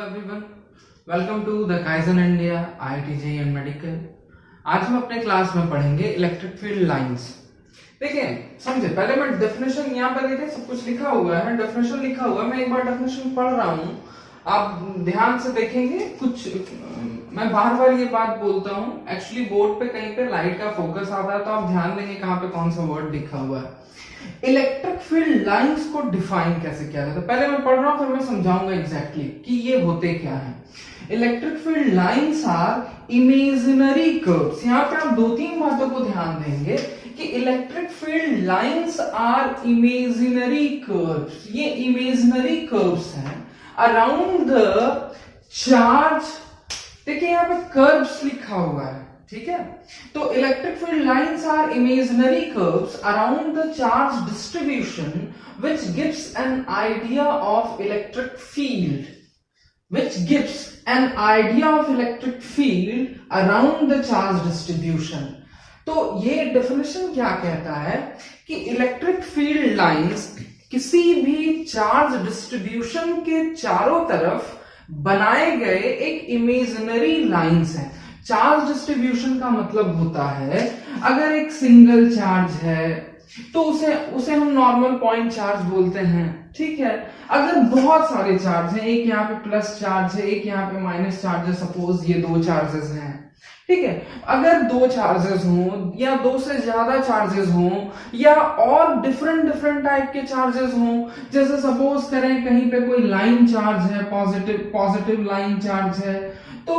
everyone, welcome to the Kaizen India IIT JEE and Medical। आज हम अपने class में पढ़ेंगे इलेक्ट्रिक फील्ड लाइंस। देखिए समझे, पहले मैं डेफिनेशन यहाँ पर देखिए सब कुछ लिखा हुआ है, डेफिनेशन लिखा हुआ है, मैं एक बार डेफिनेशन पढ़ रहा हूँ, आप ध्यान से देखेंगे। कुछ मैं बार बार ये बात बोलता हूँ, एक्चुअली बोर्ड पे कहीं पे लाइट का फोकस आता है तो आप ध्यान देंगे कहाँ पे कौन सा वर्ड लिखा हुआ है। इलेक्ट्रिक फील्ड लाइंस को डिफाइन कैसे किया जाता है, पहले मैं पढ़ रहा हूं फिर मैं समझाऊंगा एग्जैक्टली कि ये होते क्या है। Electric field lines are imaginary curves. यहाँ पे आप दो तीन बातों को ध्यान देंगे कि electric field lines are imaginary curves. ये इमेजिनरी कर्व्स हैं अराउंड द चार्ज। देखिए यहाँ पे कर्व्स लिखा हुआ है, ठीक है। तो electric field lines are imaginary curves around the charge distribution which gives an idea of electric field, which gives an idea of electric field around the charge distribution। तो ये डेफिनेशन क्या कहता है कि इलेक्ट्रिक फील्ड लाइंस किसी भी charge distribution के चारों तरफ बनाए गए एक इमेजिनरी लाइंस है। चार्ज डिस्ट्रीब्यूशन का मतलब होता है अगर एक सिंगल चार्ज है तो उसे हम नॉर्मल पॉइंट चार्ज बोलते हैं, ठीक है। अगर बहुत सारे चार्ज हैं, एक यहाँ पे प्लस चार्ज है, एक यहाँ पे माइनस चार्ज है, सपोज ये दो चार्जेस हैं, ठीक है। अगर दो चार्जेस हों या दो से ज्यादा चार्जेस हों या और डिफरेंट टाइप के चार्जेस हों, जैसे सपोज करें कहीं पे कोई लाइन चार्ज है, पॉजिटिव लाइन चार्ज है, तो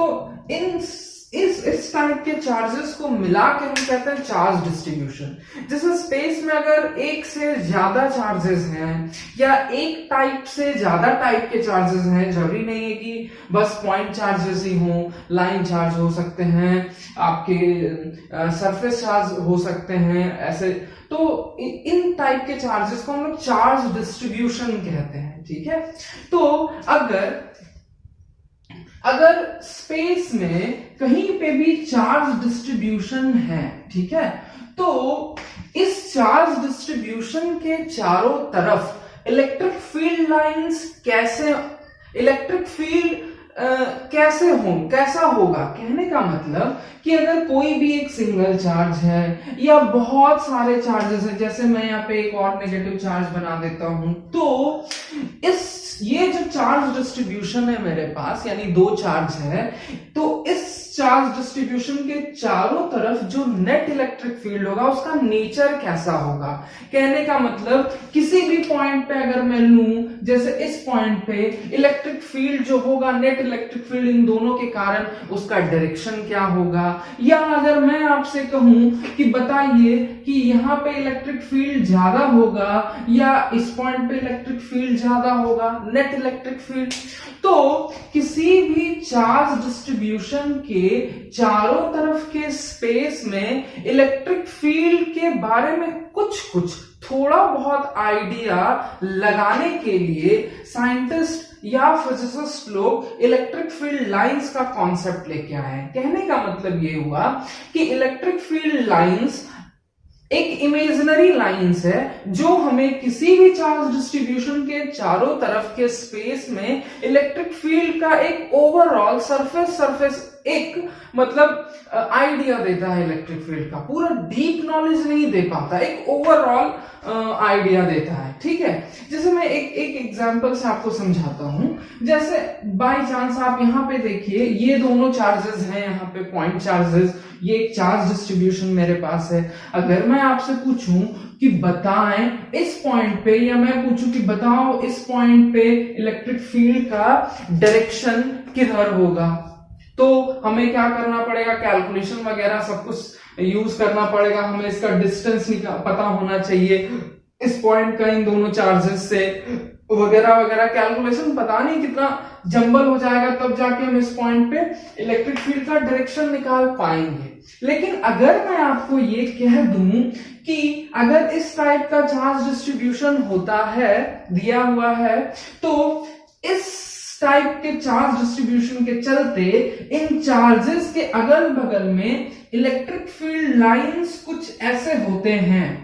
इस टाइप के चार्जेस को मिला के हम कहते हैं चार्ज डिस्ट्रीब्यूशन। जैसे स्पेस में अगर एक से ज्यादा चार्जेस हैं या एक टाइप से ज्यादा टाइप के चार्जेस हैं, जरूरी नहीं है कि बस पॉइंट चार्जेस ही हों, लाइन चार्ज हो सकते हैं, आपके सरफेस चार्ज हो सकते हैं, ऐसे। तो इन टाइप के चार्जेस को हम लोग चार्ज डिस्ट्रीब्यूशन कहते हैं, ठीक है। तो अगर स्पेस में कहीं पे भी चार्ज डिस्ट्रीब्यूशन है, ठीक है, तो इस चार्ज डिस्ट्रीब्यूशन के चारों तरफ इलेक्ट्रिक फील्ड लाइंस कैसा होगा। कहने का मतलब कि अगर कोई भी एक सिंगल चार्ज है या बहुत सारे चार्जेस है, जैसे मैं यहाँ पे एक और नेगेटिव चार्ज बना देता हूं, तो ये जो चार्ज डिस्ट्रीब्यूशन है मेरे पास, यानी दो चार्ज है, तो इस चार्ज डिस्ट्रीब्यूशन के चारों तरफ जो नेट इलेक्ट्रिक फील्ड होगा उसका नेचर कैसा होगा। कहने का मतलब किसी भी पॉइंट पे अगर मैं लूं, जैसे इस पॉइंट पे इलेक्ट्रिक फील्ड जो होगा, नेट इलेक्ट्रिक फील्ड, इन दोनों के कारण उसका डायरेक्शन क्या होगा। या अगर मैं आपसे कहूं कि बताइए कि यहाँ पे इलेक्ट्रिक फील्ड ज्यादा होगा या इस पॉइंट पे इलेक्ट्रिक फील्ड ज्यादा होगा, नेट इलेक्ट्रिक फील्ड, तो किसी भी चार्ज डिस्ट्रीब्यूशन के चारों तरफ के स्पेस में इलेक्ट्रिक फील्ड के बारे में कुछ थोड़ा बहुत आइडिया लगाने के लिए साइंटिस्ट या फिजिसिस्ट लोग इलेक्ट्रिक फील्ड लाइंस का कॉन्सेप्ट लेके आए हैं। कहने का मतलब ये हुआ कि इलेक्ट्रिक फील्ड लाइंस एक इमेजिनरी लाइंस है जो हमें किसी भी चार्ज डिस्ट्रीब्यूशन के चारों तरफ के स्पेस में इलेक्ट्रिक फील्ड का एक ओवरऑल सरफेस एक मतलब आइडिया देता है। इलेक्ट्रिक फील्ड का पूरा डीप नॉलेज नहीं दे पाता, एक ओवरऑल आइडिया देता है, ठीक है। जैसे मैं एक एग्जांपल से आपको समझाता हूं। जैसे बाय चांस आप यहाँ पे देखिए, ये दोनों चार्जेस हैं, यहाँ पे पॉइंट चार्जेस, ये एक चार्ज डिस्ट्रीब्यूशन मेरे पास है। अगर मैं आपसे पूछूं कि बताएं इस पॉइंट पे, या मैं पूछूं कि बताओ इस पॉइंट पे इलेक्ट्रिक फील्ड का डायरेक्शन किधर होगा, तो हमें क्या करना पड़ेगा, कैलकुलेशन वगैरह सब कुछ यूज करना पड़ेगा। हमें इसका डिस्टेंस पता होना चाहिए इस पॉइंट का इन दोनों चार्जेस से, वगैरह वगैरह। कैलकुलेशन पता नहीं कितना जंबल हो जाएगा, तब जाके हम इस पॉइंट पे इलेक्ट्रिक फील्ड का डायरेक्शन निकाल पाएंगे। लेकिन अगर मैं आपको ये कह दूं कि अगर इस टाइप का चार्ज डिस्ट्रीब्यूशन होता है, दिया हुआ है, तो इस टाइप के चार्ज डिस्ट्रीब्यूशन के चलते इन चार्जेस के अगल बगल में इलेक्ट्रिक फील्ड लाइंस कुछ ऐसे होते हैं,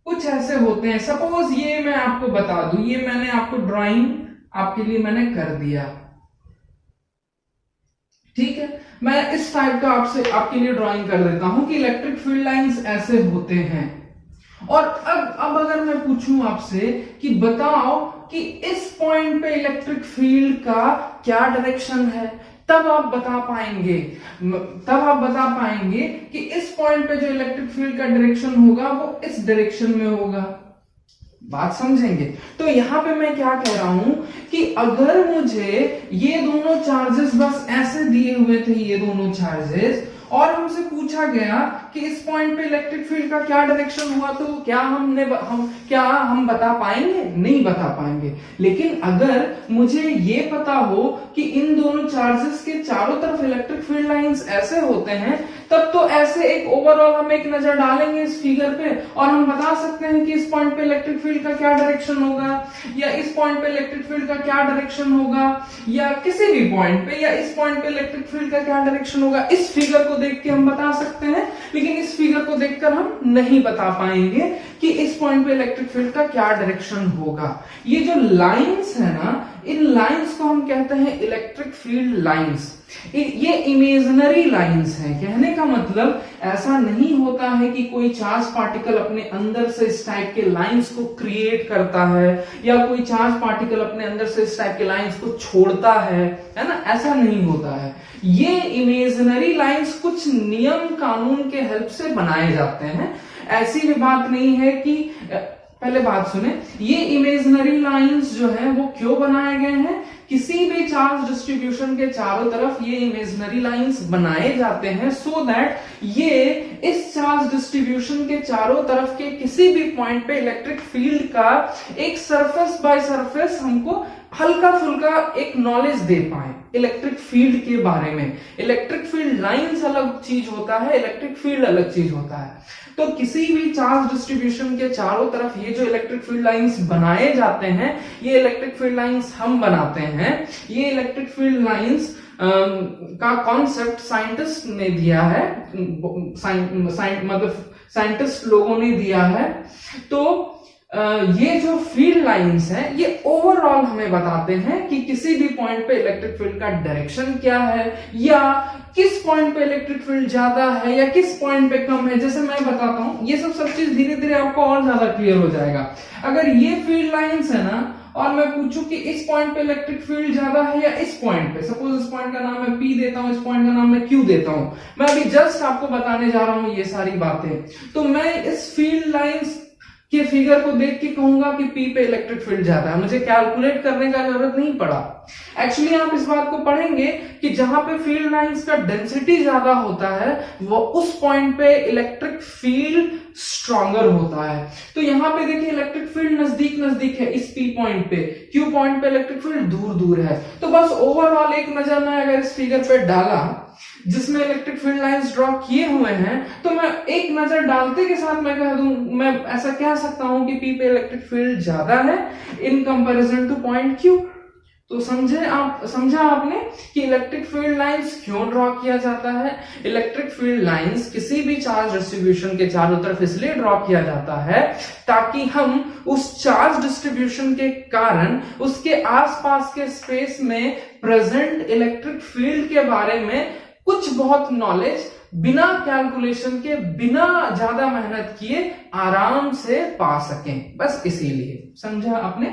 सपोज ये मैं आपको बता दूं, ये मैंने आपको ड्राइंग आपके लिए मैंने कर दिया, ठीक है, मैं इस टाइप का आपके लिए ड्राइंग कर देता हूं कि इलेक्ट्रिक फील्ड लाइंस ऐसे होते हैं। और अब अगर मैं पूछूं आपसे कि बताओ कि इस पॉइंट पे इलेक्ट्रिक फील्ड का क्या डायरेक्शन है, तब आप बता पाएंगे कि इस पॉइंट पे जो इलेक्ट्रिक फील्ड का डायरेक्शन होगा वो इस डायरेक्शन में होगा। बात समझेंगे? तो यहां पे मैं क्या कह रहा हूं कि अगर मुझे ये दोनों चार्जेस बस ऐसे दिए हुए थे, ये दोनों चार्जेस, और हमसे पूछा गया कि इस पॉइंट पे इलेक्ट्रिक फील्ड का क्या डायरेक्शन हुआ, तो क्या हम बता पाएंगे? नहीं बता पाएंगे। लेकिन अगर मुझे ये पता हो कि इन दोनों चार्जेस के चारों तरफ इलेक्ट्रिक फील्ड लाइंस ऐसे होते हैं, तब तो ऐसे एक ओवरऑल हम एक नजर डालेंगे इस फिगर पे और हम बता सकते हैं कि इस पॉइंट पे इलेक्ट्रिक फील्ड का क्या डायरेक्शन होगा, या इस पॉइंट पे इलेक्ट्रिक फील्ड का क्या डायरेक्शन होगा, या किसी भी पॉइंट पे, या इस पॉइंट पे इलेक्ट्रिक फील्ड का क्या डायरेक्शन होगा। इस फिगर को देख के हम बता सकते हैं, लेकिन इस फिगर को देखकर हम नहीं बता पाएंगे कि इस पॉइंट पे इलेक्ट्रिक फील्ड का क्या डायरेक्शन होगा। ये जो लाइंस है ना, इन लाइंस को हम कहते हैं इलेक्ट्रिक फील्ड लाइंस। ये इमेजिनरी लाइंस हैं। कहने का मतलब ऐसा नहीं होता है कि कोई चार्ज पार्टिकल अपने अंदर से इस टाइप के लाइंस को क्रिएट करता है, या कोई चार्ज पार्टिकल अपने अंदर से इस टाइप के लाइंस को छोड़ता है ना, ऐसा नहीं होता है। ये इमेजिनरी लाइंस कुछ नियम कानून के हेल्प से बनाए जाते हैं। ऐसी भी बात नहीं है कि, पहले बात सुने, ये इमेजिनरी लाइंस जो है वो क्यों बनाए गए हैं? किसी भी चार्ज डिस्ट्रीब्यूशन के चारों तरफ ये इमेजिनरी लाइंस बनाए जाते हैं सो दैट ये इस चार्ज डिस्ट्रीब्यूशन के चारों तरफ के किसी भी पॉइंट पे इलेक्ट्रिक फील्ड का एक सरफेस बाय सरफेस हमको हल्का फुल्का एक नॉलेज दे पाए इलेक्ट्रिक फील्ड के बारे में। इलेक्ट्रिक फील्ड लाइंस अलग चीज होता है, इलेक्ट्रिक फील्ड अलग चीज होता है। तो किसी भी चार्ज डिस्ट्रीब्यूशन के चारों तरफ ये जो इलेक्ट्रिक फील्ड लाइंस बनाए जाते हैं, ये इलेक्ट्रिक फील्ड लाइंस हम बनाते हैं। ये इलेक्ट्रिक फील्ड लाइंस का कॉन्सेप्ट साइंटिस्ट ने दिया है, मतलब साइंटिस्ट लोगों ने दिया है। तो ये जो फील्ड लाइंस हैं, ये ओवरऑल हमें बताते हैं कि किसी भी पॉइंट पे इलेक्ट्रिक फील्ड का डायरेक्शन क्या है, या किस पॉइंट पे इलेक्ट्रिक फील्ड ज्यादा है या किस पॉइंट पे कम है। जैसे मैं बताता हूं, ये सब चीज धीरे धीरे आपको और ज्यादा क्लियर हो जाएगा। अगर ये फील्ड लाइंस है ना, और मैं पूछूं कि इस पॉइंट पे इलेक्ट्रिक फील्ड ज्यादा है या इस पॉइंट पे, सपोज इस पॉइंट का नाम मैं P देता हूं, इस पॉइंट का नाम मैं Q देता हूं, मैं अभी जस्ट आपको बताने जा रहा हूं ये सारी बातें। तो मैं इस फील्ड लाइंस के फिगर को देख के कहूंगा कि P पे इलेक्ट्रिक फील्ड ज्यादा है, मुझे कैलकुलेट करने का जरूरत नहीं पड़ा। एक्चुअली आप इस बात को पढ़ेंगे कि जहां पे फील्ड लाइंस का डेंसिटी ज्यादा होता है, वो उस पॉइंट पे इलेक्ट्रिक फील्ड स्ट्रॉन्गर होता है। तो यहां पे देखिए इलेक्ट्रिक फील्ड नजदीक है इस P पॉइंट पे, Q पॉइंट पे इलेक्ट्रिक फील्ड दूर है। तो बस ओवरऑल एक नजर मैं अगर इस फिगर पे डाला जिसमें इलेक्ट्रिक फील्ड लाइंस ड्रॉ किए हुए हैं, तो मैं एक नजर डालते के साथ मैं कह दूं, मैं ऐसा कह सकता हूं कि P पे इलेक्ट्रिक फील्ड ज्यादा है इन कंपैरिजन टू पॉइंट Q। तो समझा आपने कि इलेक्ट्रिक फील्ड लाइंस क्यों ड्रॉ किया जाता है। इलेक्ट्रिक फील्ड लाइंस किसी भी चार्ज डिस्ट्रीब्यूशन के चारों तरफ इसलिए ड्रॉ किया जाता है ताकि हम उस चार्ज डिस्ट्रीब्यूशन के कारण उसके आसपास के स्पेस में प्रेजेंट इलेक्ट्रिक फील्ड के बारे में कुछ बहुत नॉलेज बिना कैलकुलेशन के, बिना ज्यादा मेहनत किए आराम से पा सकें, बस इसीलिए। समझा आपने?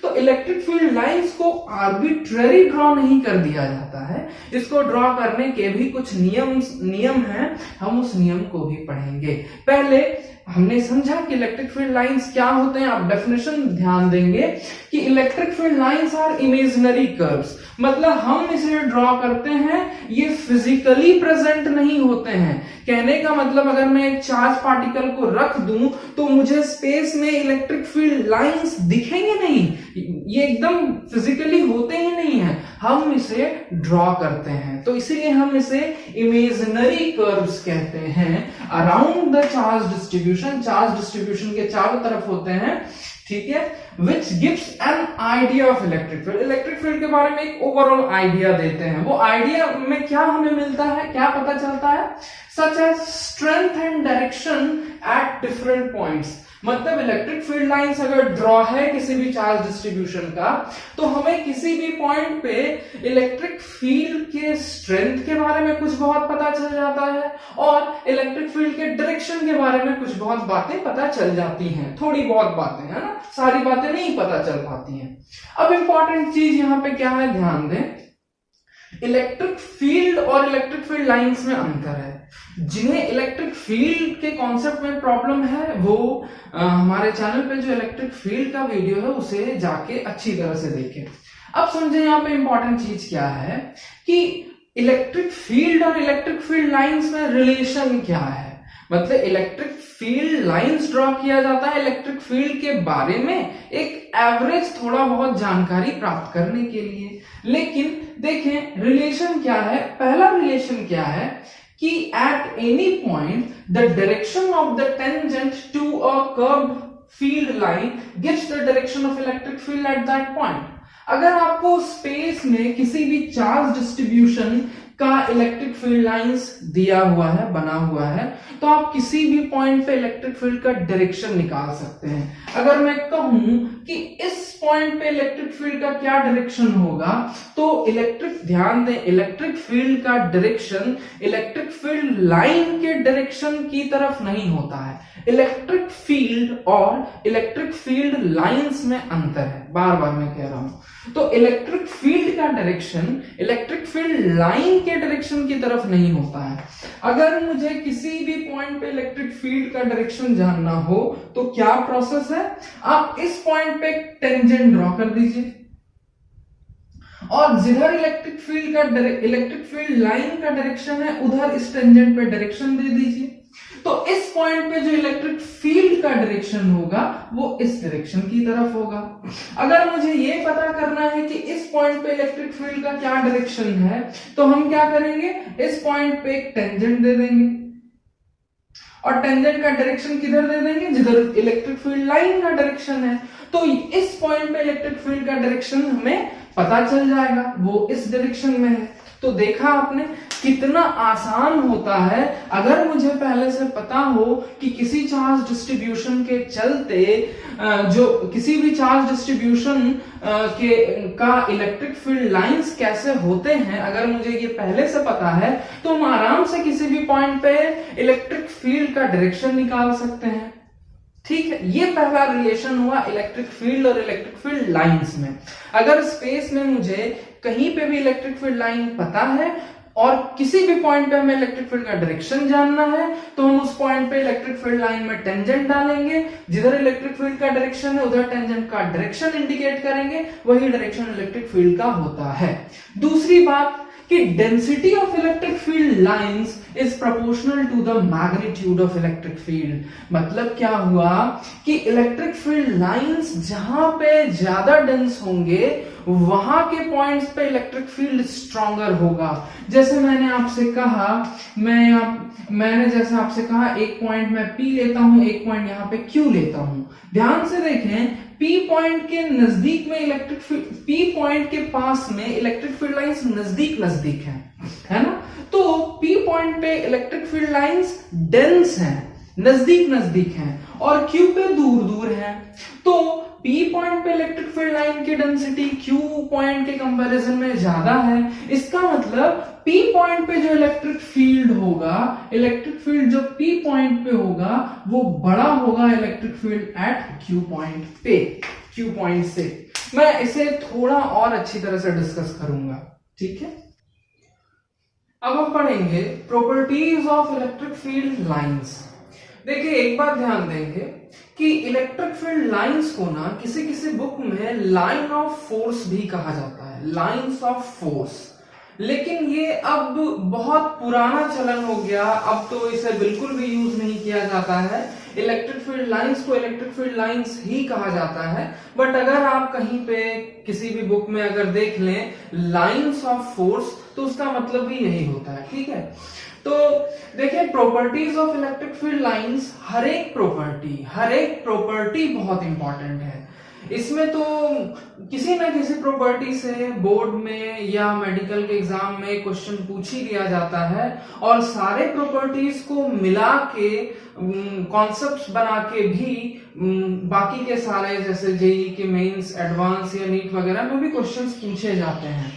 तो इलेक्ट्रिक फील्ड लाइंस को आर्बिट्ररी ड्रॉ नहीं कर दिया जाता है, इसको ड्रॉ करने के भी कुछ नियम हैं, हम उस नियम को भी पढ़ेंगे। पहले हमने समझा कि इलेक्ट्रिक फील्ड लाइंस क्या होते हैं। आप डेफिनेशन ध्यान देंगे कि electric field lines are imaginary curves, मतलब हम इसे ड्रॉ करते हैं, ये फिजिकली प्रेजेंट नहीं होते हैं। कहने का मतलब अगर मैं एक चार्ज पार्टिकल को रख दूं तो मुझे स्पेस में इलेक्ट्रिक फील्ड लाइंस दिखेंगे नहीं, ये एकदम फिजिकली होते ही नहीं है, हम इसे ड्रॉ करते हैं। तो इसीलिए हम इसे इमेजिनरी कर्व्स कहते हैं अराउंड द चार्ज डिस्ट्रीब्यूशन के चारों तरफ होते हैं, ठीक है। Which gives an idea of electric field, electric field के बारे में एक ओवरऑल आइडिया देते हैं। वो आइडिया में क्या हमें मिलता है, क्या पता चलता है, such as strength and direction at different points. मतलब इलेक्ट्रिक फील्ड लाइंस अगर ड्रॉ है किसी भी चार्ज डिस्ट्रीब्यूशन का, तो हमें किसी भी पॉइंट पे इलेक्ट्रिक फील्ड के स्ट्रेंथ के बारे में कुछ बहुत पता चल जाता है और इलेक्ट्रिक फील्ड के डायरेक्शन के बारे में कुछ बहुत बातें पता चल जाती हैं, थोड़ी बहुत बातें, है ना, सारी बातें नहीं पता चल पाती हैं। अब इंपॉर्टेंट चीज यहां पे क्या है, ध्यान दें, इलेक्ट्रिक फील्ड और इलेक्ट्रिक फील्ड लाइंस में अंतर है। जिन्हें इलेक्ट्रिक फील्ड के कॉन्सेप्ट में प्रॉब्लम है वो हमारे चैनल पे जो इलेक्ट्रिक फील्ड का वीडियो है उसे जाके अच्छी तरह से देखें। अब समझे यहाँ पे इंपॉर्टेंट चीज क्या है कि इलेक्ट्रिक फील्ड और इलेक्ट्रिक फील्ड लाइंस में रिलेशन क्या है। मतलब इलेक्ट्रिक फील्ड लाइंस ड्रॉ किया जाता है इलेक्ट्रिक फील्ड के बारे में एक एवरेज थोड़ा बहुत जानकारी प्राप्त करने के लिए। लेकिन देखें रिलेशन क्या है, पहला रिलेशन क्या है कि at any point the direction of the tangent to a curved field line gives the direction of electric field at that point. अगर आपको स्पेस में किसी भी चार्ज डिस्ट्रीब्यूशन का इलेक्ट्रिक फील्ड लाइंस दिया हुआ है, बना हुआ है, तो आप किसी भी पॉइंट पे इलेक्ट्रिक फील्ड का डायरेक्शन निकाल सकते हैं। अगर मैं कहूं कि इस पॉइंट पे इलेक्ट्रिक फील्ड का क्या डायरेक्शन होगा, तो ध्यान दें, इलेक्ट्रिक फील्ड का डायरेक्शन इलेक्ट्रिक फील्ड लाइन के डायरेक्शन की तरफ नहीं होता है। इलेक्ट्रिक फील्ड और इलेक्ट्रिक फील्ड लाइंस में अंतर है, बार बार मैं कह रहा हूं। तो इलेक्ट्रिक फील्ड का डायरेक्शन इलेक्ट्रिक फील्ड लाइन के डायरेक्शन की तरफ नहीं होता है। अगर मुझे किसी भी पॉइंट पे इलेक्ट्रिक फील्ड का डायरेक्शन जानना हो तो क्या प्रोसेस है, आप इस पॉइंट पे टेंजेंट ड्रॉ कर दीजिए और जिधर इलेक्ट्रिक फील्ड लाइन का डायरेक्शन है उधर इस टेंजेंट पे डायरेक्शन दे दीजिए। तो इस पॉइंट पे जो इलेक्ट्रिक फील्ड का डायरेक्शन होगा वो इस डायरेक्शन की तरफ होगा। अगर मुझे ये पता करना है कि इस पॉइंट पे इलेक्ट्रिक फील्ड का क्या डायरेक्शन है, तो हम क्या करेंगे, इस पॉइंट पे एक टेंजेंट दे देंगे और टेंजेंट का डायरेक्शन किधर दे देंगे, जिधर इलेक्ट्रिक फील्ड लाइन का डायरेक्शन है। तो इस पॉइंट पे इलेक्ट्रिक फील्ड का डायरेक्शन हमें पता चल जाएगा, वो इस डायरेक्शन में है। तो देखा आपने कितना आसान होता है। अगर मुझे पहले से पता हो कि किसी चार्ज डिस्ट्रीब्यूशन के चलते जो किसी भी चार्ज डिस्ट्रीब्यूशन का इलेक्ट्रिक फील्ड लाइंस कैसे होते हैं, अगर मुझे ये पहले से पता है तो हम आराम से किसी भी पॉइंट पे इलेक्ट्रिक फील्ड का डायरेक्शन निकाल सकते हैं। ठीक है, ये पहला रिलेशन हुआ इलेक्ट्रिक फील्ड और इलेक्ट्रिक फील्ड लाइंस में। अगर स्पेस में मुझे कहीं पे भी इलेक्ट्रिक फील्ड लाइन पता है और किसी भी पॉइंट पे हमें इलेक्ट्रिक फील्ड का डायरेक्शन जानना है, तो हम उस पॉइंट पे इलेक्ट्रिक फील्ड लाइन में टेंजेंट डालेंगे, जिधर इलेक्ट्रिक फील्ड का डायरेक्शन है उधर टेंजेंट का डायरेक्शन इंडिकेट करेंगे, वही डायरेक्शन इलेक्ट्रिक फील्ड का होता है। दूसरी बात कि density of electric field lines is proportional to the magnitude of electric field. मतलब क्या हुआ कि इलेक्ट्रिक फील्ड लाइंस जहां पे ज्यादा डेंस होंगे वहां के पॉइंट्स पे इलेक्ट्रिक फील्ड स्ट्रॉन्गर होगा। जैसे मैंने आपसे कहा, मैंने जैसे आपसे कहा एक पॉइंट में P लेता हूं, एक पॉइंट यहां पे Q लेता हूं। ध्यान से देखें, P पॉइंट के नजदीक में इलेक्ट्रिक फील्ड, P पॉइंट के पास में इलेक्ट्रिक फील्ड लाइंस नजदीक है ना। तो P पॉइंट पे इलेक्ट्रिक फील्ड लाइंस डेंस हैं, नजदीक हैं और Q पे दूर है। तो P पॉइंट पे इलेक्ट्रिक फील्ड लाइन की डेंसिटी Q पॉइंट के कंपैरिजन में ज्यादा है। इसका मतलब P पॉइंट पे जो इलेक्ट्रिक फील्ड होगा, इलेक्ट्रिक फील्ड जो P पॉइंट पे होगा वो बड़ा होगा electric field eight Q point पे, Q पॉइंट से। मैं इसे थोड़ा और अच्छी तरह से डिस्कस करूंगा, ठीक है। अब हम पढ़ेंगे properties of electric field lines. देखिए एक बात ध्यान देंगे कि इलेक्ट्रिक फील्ड लाइंस को ना किसी बुक में लाइन ऑफ फोर्स भी कहा जाता है, लाइंस ऑफ फोर्स। लेकिन ये अब बहुत पुराना चलन हो गया, अब तो इसे बिल्कुल भी यूज नहीं किया जाता है। इलेक्ट्रिक फील्ड लाइंस को इलेक्ट्रिक फील्ड लाइंस ही कहा जाता है। बट अगर आप कहीं पे किसी भी बुक में अगर देख लें लाइंस ऑफ फोर्स, तो उसका मतलब भी यही होता है, ठीक है। तो देखिए properties of electric field lines, हर एक प्रॉपर्टी बहुत इंपॉर्टेंट है। इसमें तो किसी ना किसी प्रॉपर्टी से बोर्ड में या मेडिकल के एग्जाम में क्वेश्चन पूछ ही लिया जाता है, और सारे प्रॉपर्टीज को मिला के कॉन्सेप्ट्स बना के भी बाकी के सारे जैसे जेईई के मेंस, एडवांस या नीट वगैरह में भी क्वेश्चंस पूछे जाते हैं।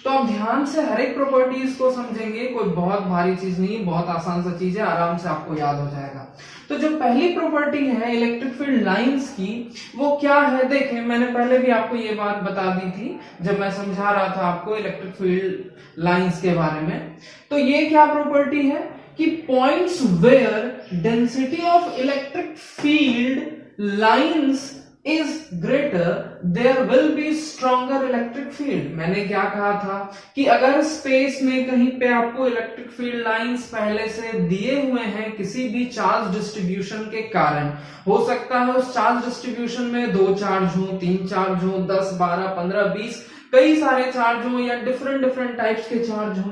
तो आप ध्यान से हर एक प्रॉपर्टीज को समझेंगे, कोई बहुत भारी चीज नहीं, बहुत आसान सा चीज है, आराम से आपको याद हो जाएगा। तो जो पहली प्रॉपर्टी है इलेक्ट्रिक फील्ड लाइंस की, वो क्या है देखें, मैंने पहले भी आपको ये बात बता दी थी जब मैं समझा रहा था आपको इलेक्ट्रिक फील्ड लाइंस के बारे में। तो ये क्या प्रॉपर्टी है कि points where density of electric field lines is greater there will be stronger electric field। मैंने क्या कहा था कि अगर स्पेस में कहीं पे आपको इलेक्ट्रिक फील्ड लाइंस पहले से दिए हुए हैं किसी भी चार्ज डिस्ट्रीब्यूशन के कारण, हो सकता है उस चार्ज डिस्ट्रीब्यूशन में 2 चार्ज हो, 3 चार्ज हो, 10, 12, 15, 20 कई सारे चार्ज हो या डिफरेंट टाइप्स के चार्ज हो,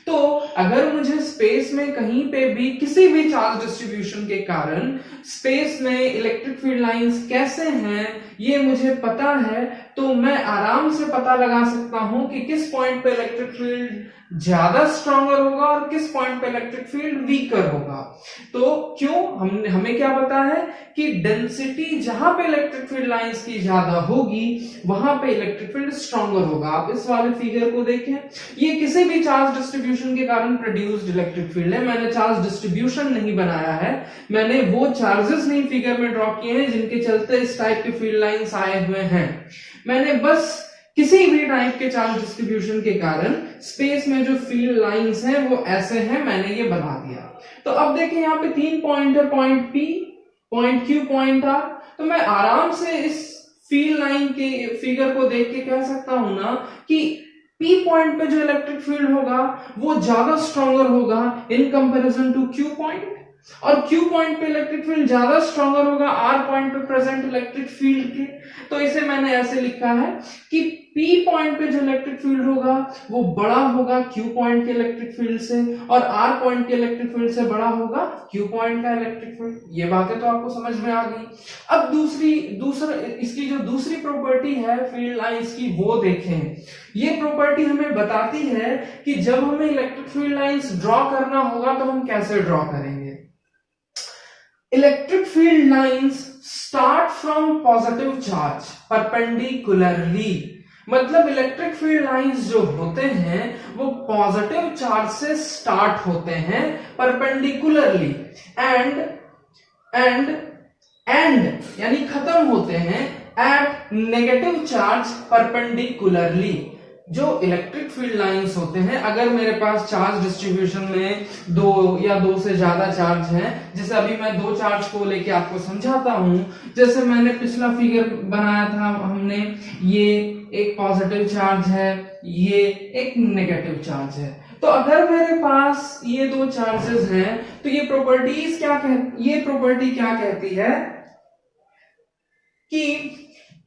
तो अगर मुझे स्पेस में कहीं पे भी किसी भी चार्ज डिस्ट्रीब्यूशन के कारण स्पेस में इलेक्ट्रिक फील्ड लाइंस कैसे हैं ये मुझे पता है, तो मैं आराम से पता लगा सकता हूं कि किस पॉइंट पे इलेक्ट्रिक फील्ड ज्यादा स्ट्रॉन्गर होगा और किस पॉइंट पे इलेक्ट्रिक फील्ड वीकर होगा। तो क्यों, हमें क्या पता है कि डेंसिटी जहां पे इलेक्ट्रिक फील्ड लाइंस की ज्यादा होगी वहां पे इलेक्ट्रिक फील्ड स्ट्रॉन्गर होगा। आप इस वाले फिगर को देखें, ये किसी भी चार्ज डिस्ट्रीब्यूशन के कारण प्रोड्यूस्ड इलेक्ट्रिक फील्ड है। मैंने चार्ज डिस्ट्रीब्यूशन नहीं बनाया है, मैंने वो चार्जेस नहीं फिगर में ड्रॉ किए हैं जिनके चलते इस टाइप के फील्ड लाइंस आए हुए हैं। मैंने बस किसी भी टाइप के चार्ज डिस्ट्रीब्यूशन के कारण स्पेस में जो फील्ड लाइंस हैं वो ऐसे हैं, मैंने ये बना दिया। तो अब देखिए यहाँ पे 3 पॉइंट है, point P, point Q, point R। तो मैं आराम से इस फील्ड लाइन के फिगर को देख के कह सकता हूं ना कि P पॉइंट पे जो इलेक्ट्रिक फील्ड होगा वो ज्यादा स्ट्रॉन्गर होगा in comparison to Q point, और Q पॉइंट पे इलेक्ट्रिक फील्ड ज्यादा स्ट्रॉन्गर होगा R पॉइंट पे प्रेजेंट इलेक्ट्रिक फील्ड के। तो इसे मैंने ऐसे लिखा है कि P पॉइंट पे जो इलेक्ट्रिक फील्ड होगा वो बड़ा होगा Q पॉइंट के इलेक्ट्रिक फील्ड से, और R पॉइंट के इलेक्ट्रिक फील्ड से बड़ा होगा Q पॉइंट का इलेक्ट्रिक फील्ड। ये बातें तो आपको समझ में आ गई। अब इसकी जो दूसरी प्रॉपर्टी है फील्ड लाइंस की वो देखें। ये प्रॉपर्टी हमें बताती है कि जब हमें इलेक्ट्रिक फील्ड लाइंस ड्रॉ करना होगा तो हम कैसे ड्रॉ करेंगे। Electric field lines start from positive charge perpendicularly, मतलब इलेक्ट्रिक फील्ड लाइंस जो होते हैं वो पॉजिटिव चार्ज से स्टार्ट होते हैं परपेंडिकुलरली, एंड यानी खत्म होते हैं एट नेगेटिव चार्ज परपेंडिकुलरली। जो इलेक्ट्रिक फील्ड लाइंस होते हैं, अगर मेरे पास चार्ज डिस्ट्रीब्यूशन में 2 या 2 से ज्यादा चार्ज हैं, जैसे अभी मैं 2 चार्ज को लेके आपको समझाता हूं, जैसे मैंने पिछला फिगर बनाया था हमने, ये एक पॉजिटिव चार्ज है, ये एक नेगेटिव चार्ज है। तो अगर मेरे पास ये 2 चार्जेस हैं तो ये प्रॉपर्टी क्या कहती है कि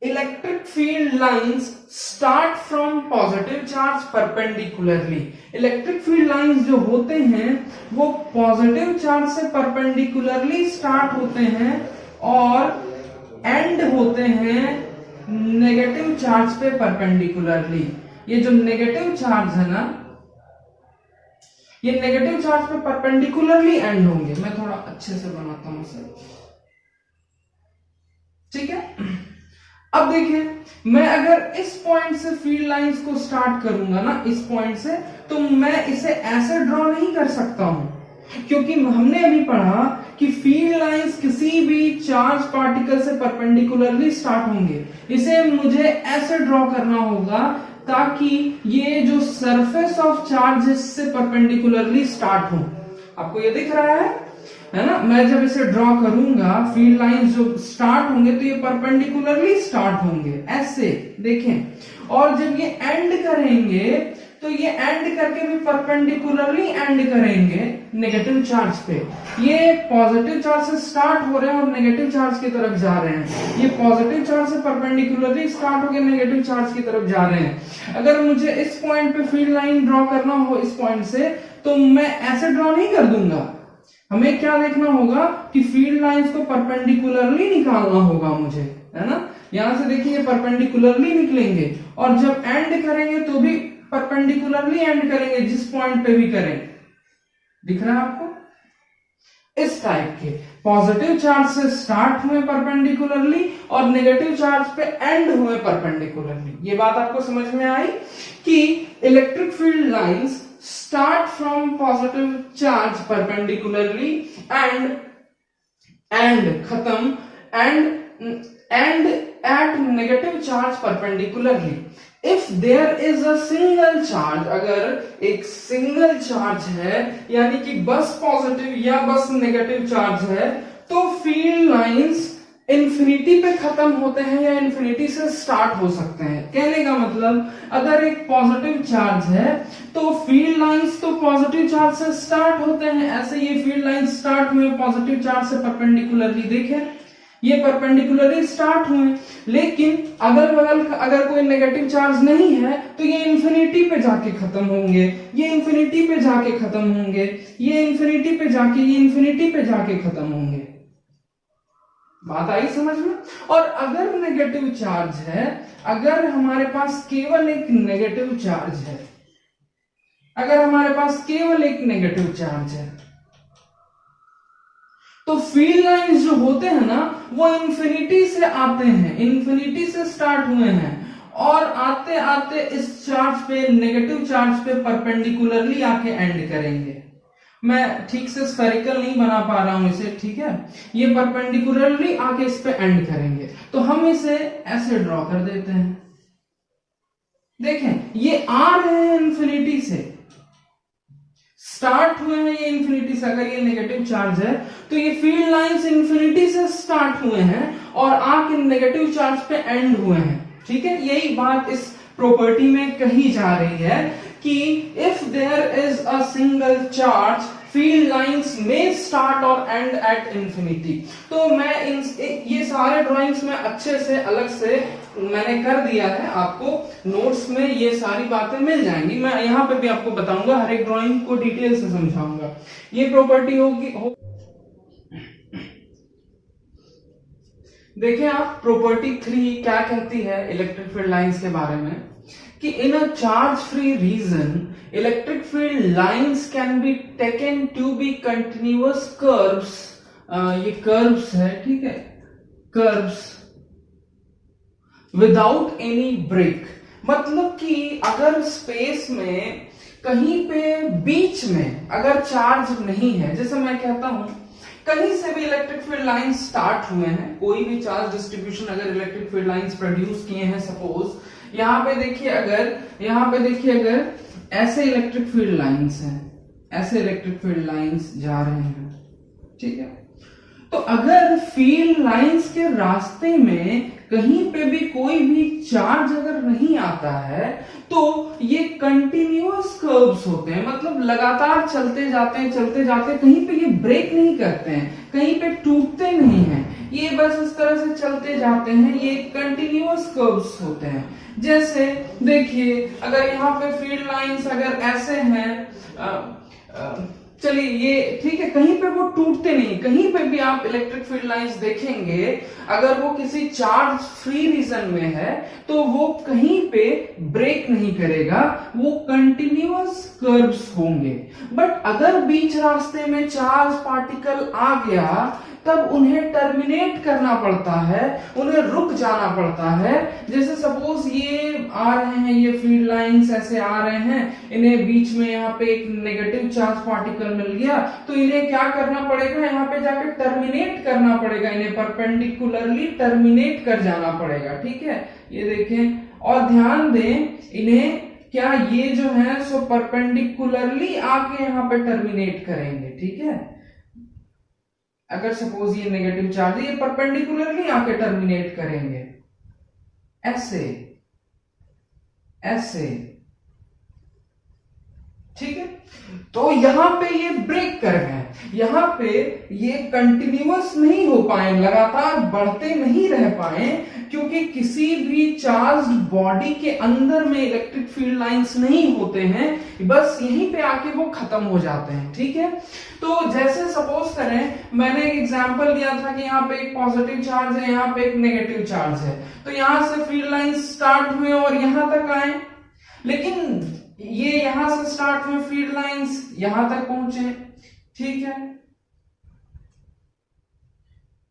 electric field lines start from positive charge perpendicularly. Electric field lines जो होते हैं वो पॉजिटिव चार्ज से परपेंडिकुलरली स्टार्ट होते हैं और एंड होते हैं नेगेटिव चार्ज पे परपेंडिकुलरली। ये जो नेगेटिव चार्ज है ना, ये नेगेटिव चार्ज पे परपेंडिकुलरली एंड होंगे। मैं थोड़ा अच्छे से बनाता हूं इसे, ठीक है। अब देखिए, मैं अगर इस पॉइंट से फील्ड लाइंस को स्टार्ट करूंगा ना, इस पॉइंट से, तो मैं इसे ऐसे ड्रॉ नहीं कर सकता हूं, क्योंकि हमने अभी पढ़ा कि फील्ड लाइंस किसी भी चार्ज पार्टिकल से परपेंडिकुलरली स्टार्ट होंगे। इसे मुझे ऐसे ड्रॉ करना होगा ताकि ये जो सरफेस ऑफ चार्जेस से परपेंडिकुलरली स्टार्ट हो। आपको ये दिख रहा है ना। मैं जब इसे ड्रॉ करूंगा, फील्ड लाइंस जो स्टार्ट होंगे तो ये परपेंडिकुलरली स्टार्ट होंगे, ऐसे देखें। और जब ये एंड करेंगे तो ये एंड करके भी परपेंडिकुलरली एंड करेंगे नेगेटिव चार्ज पे। ये पॉजिटिव चार्ज से स्टार्ट हो रहे हैं और नेगेटिव चार्ज की तरफ जा रहे हैं। ये पॉजिटिव चार्ज से परपेंडिकुलरली स्टार्ट होकर नेगेटिव चार्ज की तरफ जा रहे हैं। अगर मुझे इस पॉइंट पे फील्ड लाइन ड्रॉ करना हो इस पॉइंट से, तो मैं ऐसे ड्रॉ नहीं कर दूंगा। हमें क्या देखना होगा कि फील्ड लाइंस को परपेंडिकुलरली निकालना होगा मुझे, है ना। यहां से देखिए परपेंडिकुलरली निकलेंगे, और जब एंड करेंगे तो भी परपेंडिकुलरली एंड करेंगे, जिस पॉइंट पे भी करें। दिख रहा है आपको? इस टाइप के पॉजिटिव चार्ज से स्टार्ट हुए परपेंडिकुलरली और नेगेटिव चार्ज पे एंड हुए परपेंडिकुलरली। ये बात आपको समझ में आई कि electric field lines start from positive charge perpendicularly and खत्म end at negative charge perpendicularly. If there is a single charge, अगर एक सिंगल चार्ज है यानी कि बस पॉजिटिव या बस नेगेटिव चार्ज है, तो फील्ड लाइंस इंफिनिटी पे खत्म होते हैं या इंफिनिटी से स्टार्ट हो सकते हैं। कहने का मतलब, अगर एक पॉजिटिव चार्ज है तो फील्ड लाइंस तो पॉजिटिव चार्ज से स्टार्ट होते हैं। ऐसे ये फील्ड लाइंस स्टार्ट हुए पॉजिटिव चार्ज से परपेंडिकुलरली, देखें ये परपेंडिकुलरली स्टार्ट हुए, लेकिन अगल बगल अगर कोई नेगेटिव चार्ज नहीं है तो ये इंफिनिटी पे जाके खत्म होंगे, ये इंफिनिटी पे जाके खत्म होंगे, ये इंफिनिटी पे जाके, ये इंफिनिटी पे जाके खत्म होंगे। बात आई समझ में? और अगर नेगेटिव चार्ज है, अगर हमारे पास केवल एक नेगेटिव चार्ज है, अगर हमारे पास केवल एक नेगेटिव चार्ज है, तो फील्ड लाइंस जो होते हैं ना, वो इंफिनिटी से आते हैं, इंफिनिटी से स्टार्ट हुए हैं और आते आते इस चार्ज पे, नेगेटिव चार्ज पे परपेंडिकुलरली आके एंड करेंगे। मैं ठीक से स्फेरिकल नहीं बना पा रहा हूं इसे, ठीक है? ये परपेंडिकुलरली आके इस पे एंड करेंगे, तो हम इसे ऐसे ड्रॉ कर देते हैं। देखें, ये आ रहे हैं इंफिनिटी से, स्टार्ट हुए हैं ये इंफिनिटी से। अगर ये नेगेटिव चार्ज है तो ये फील्ड लाइंस इंफिनिटी से स्टार्ट हुए हैं और आके नेगेटिव चार्ज पे एंड हुए हैं, ठीक है? यही बात इस प्रॉपर्टी में कही जा रही है कि if there is a single charge, field lines में स्टार्ट और एंड एट इंफिनिटी। तो मैं ये सारे ड्राइंग्स में अच्छे से अलग से मैंने कर दिया है, आपको नोट्स में ये सारी बातें मिल जाएंगी। मैं यहां पे भी आपको बताऊंगा, हर एक ड्राइंग को डिटेल से समझाऊंगा। ये प्रॉपर्टी होगी देखिए आप, प्रॉपर्टी 3 क्या कहती है इलेक्ट्रिक फील्ड लाइंस के बारे में, कि in a charge free region electric field lines can be taken to be continuous curves. ये कर्व्स है, ठीक है, कर्व्स विदाउट एनी ब्रेक। मतलब कि अगर स्पेस में कहीं पे बीच में अगर चार्ज नहीं है, जैसे मैं कहता हूं कहीं से भी इलेक्ट्रिक फील्ड लाइंस स्टार्ट हुए हैं, कोई भी चार्ज डिस्ट्रीब्यूशन अगर इलेक्ट्रिक फील्ड लाइंस प्रोड्यूस किए हैं, सपोज यहां पे देखिए, अगर ऐसे इलेक्ट्रिक फील्ड लाइंस हैं, ऐसे इलेक्ट्रिक फील्ड लाइंस जा रहे हैं, ठीक है? तो अगर फील्ड लाइंस के रास्ते में कहीं पे भी कोई भी चार्ज अगर नहीं आता है, तो ये कंटिन्यूअस कर्व्स होते हैं, मतलब लगातार चलते जाते हैं, कहीं पे ये ब्रेक नहीं करते हैं, कहीं पे टूटते नहीं हैं, ये बस इस तरह से चलते जाते हैं, ये कंटिन्यूअस कर्व्स होते हैं। जैसे देखिए, अगर यहाँ पे फील्ड लाइंस अगर ऐसे हैं, चलिए ये ठीक है, कहीं पे वो टूटते नहीं, कहीं पे भी आप इलेक्ट्रिक फील्ड लाइंस देखेंगे, अगर वो किसी चार्ज फ्री रीजन में है तो वो कहीं पे ब्रेक नहीं करेगा, वो कंटिन्यूअस कर्व्स होंगे। बट अगर बीच रास्ते में चार्ज पार्टिकल आ गया, तब उन्हें टर्मिनेट करना पड़ता है, उन्हें रुक जाना पड़ता है। जैसे सपोज ये आ रहे हैं, ये फील्ड लाइंस ऐसे आ रहे हैं, इन्हें बीच में यहाँ पे एक नेगेटिव चार्ज पार्टिकल मिल गया, तो इन्हें क्या करना पड़ेगा, यहाँ पे जाकर टर्मिनेट करना पड़ेगा, इन्हें परपेंडिकुलरली टर्मिनेट कर जाना पड़ेगा, ठीक है? ये देखें और ध्यान दें, इन्हें क्या ये जो है सो परपेंडिकुलरली आके यहाँ पे टर्मिनेट करेंगे, ठीक है? अगर सपोज ये नेगेटिव चार्ज है, ये परपेंडिकुलरली आके टर्मिनेट करेंगे, ऐसे ऐसे, ठीक है? तो यहां पे ये ब्रेक कर गए, यहां पे ये कंटिन्यूअस नहीं हो पाए, लगातार बढ़ते नहीं रह पाए, क्योंकि क्योंकि किसी भी चार्ज्ड बॉडी के अंदर में इलेक्ट्रिक फील्ड लाइंस नहीं होते हैं, बस यहीं पे आके वो खत्म हो जाते हैं। ठीक है, तो जैसे सपोज करें, मैंने एक एग्जांपल दिया था कि यहाँ पे एक पॉजिटिव चार्ज है, यहाँ पे एक नेगेटिव चार्ज है, तो यहां से फील्ड लाइंस स्टार्ट हुए और यहां तक आए, लेकिन ये यहां से स्टार्ट हुए फील्ड लाइंस यहां तक पहुंचे। ठीक है,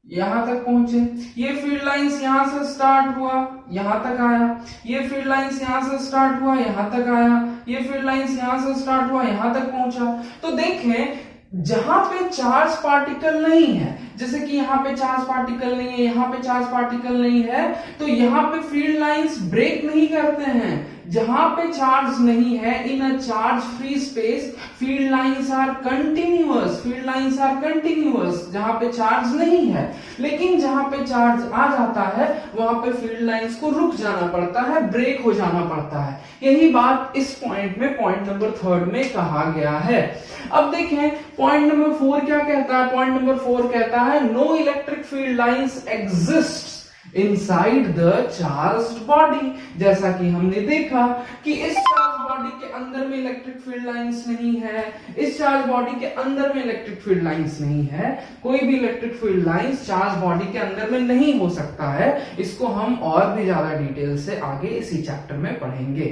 यहां तक पहुंचे, ये फील्ड लाइंस यहां से स्टार्ट हुआ यहां तक आया, ये फील्ड लाइंस यहां से स्टार्ट हुआ यहां तक आया, ये फील्ड लाइंस यहां से स्टार्ट हुआ यहां तक पहुंचा। तो देखें, जहां पे चार्ज पार्टिकल नहीं है, जैसे कि यहाँ पे चार्ज पार्टिकल नहीं है, यहाँ पे चार्ज पार्टिकल नहीं है, तो यहाँ पे फील्ड लाइंस ब्रेक नहीं करते हैं। जहां पे चार्ज नहीं है, in a charge free space field lines are continuous, field lines are continuous जहां पे चार्ज नहीं है। लेकिन जहां पे चार्ज आ जाता है वहां पे फील्ड लाइंस को रुक जाना पड़ता है, ब्रेक हो जाना पड़ता है। यही बात इस पॉइंट में, पॉइंट नंबर 3 में कहा गया है। अब देखें पॉइंट नंबर 4 क्या कहता है। पॉइंट नंबर 4 कहता है no electric field lines exist inside the charged body. जैसा कि हमने देखा कि इस चार्ज बॉडी के अंदर में इलेक्ट्रिक फील्ड लाइंस नहीं है, इस चार्ज बॉडी के अंदर में इलेक्ट्रिक फील्ड लाइंस नहीं है, कोई भी electric field lines charge body के अंदर में नहीं हो सकता है। इसको हम और भी ज्यादा डिटेल से आगे इसी चैप्टर में पढ़ेंगे।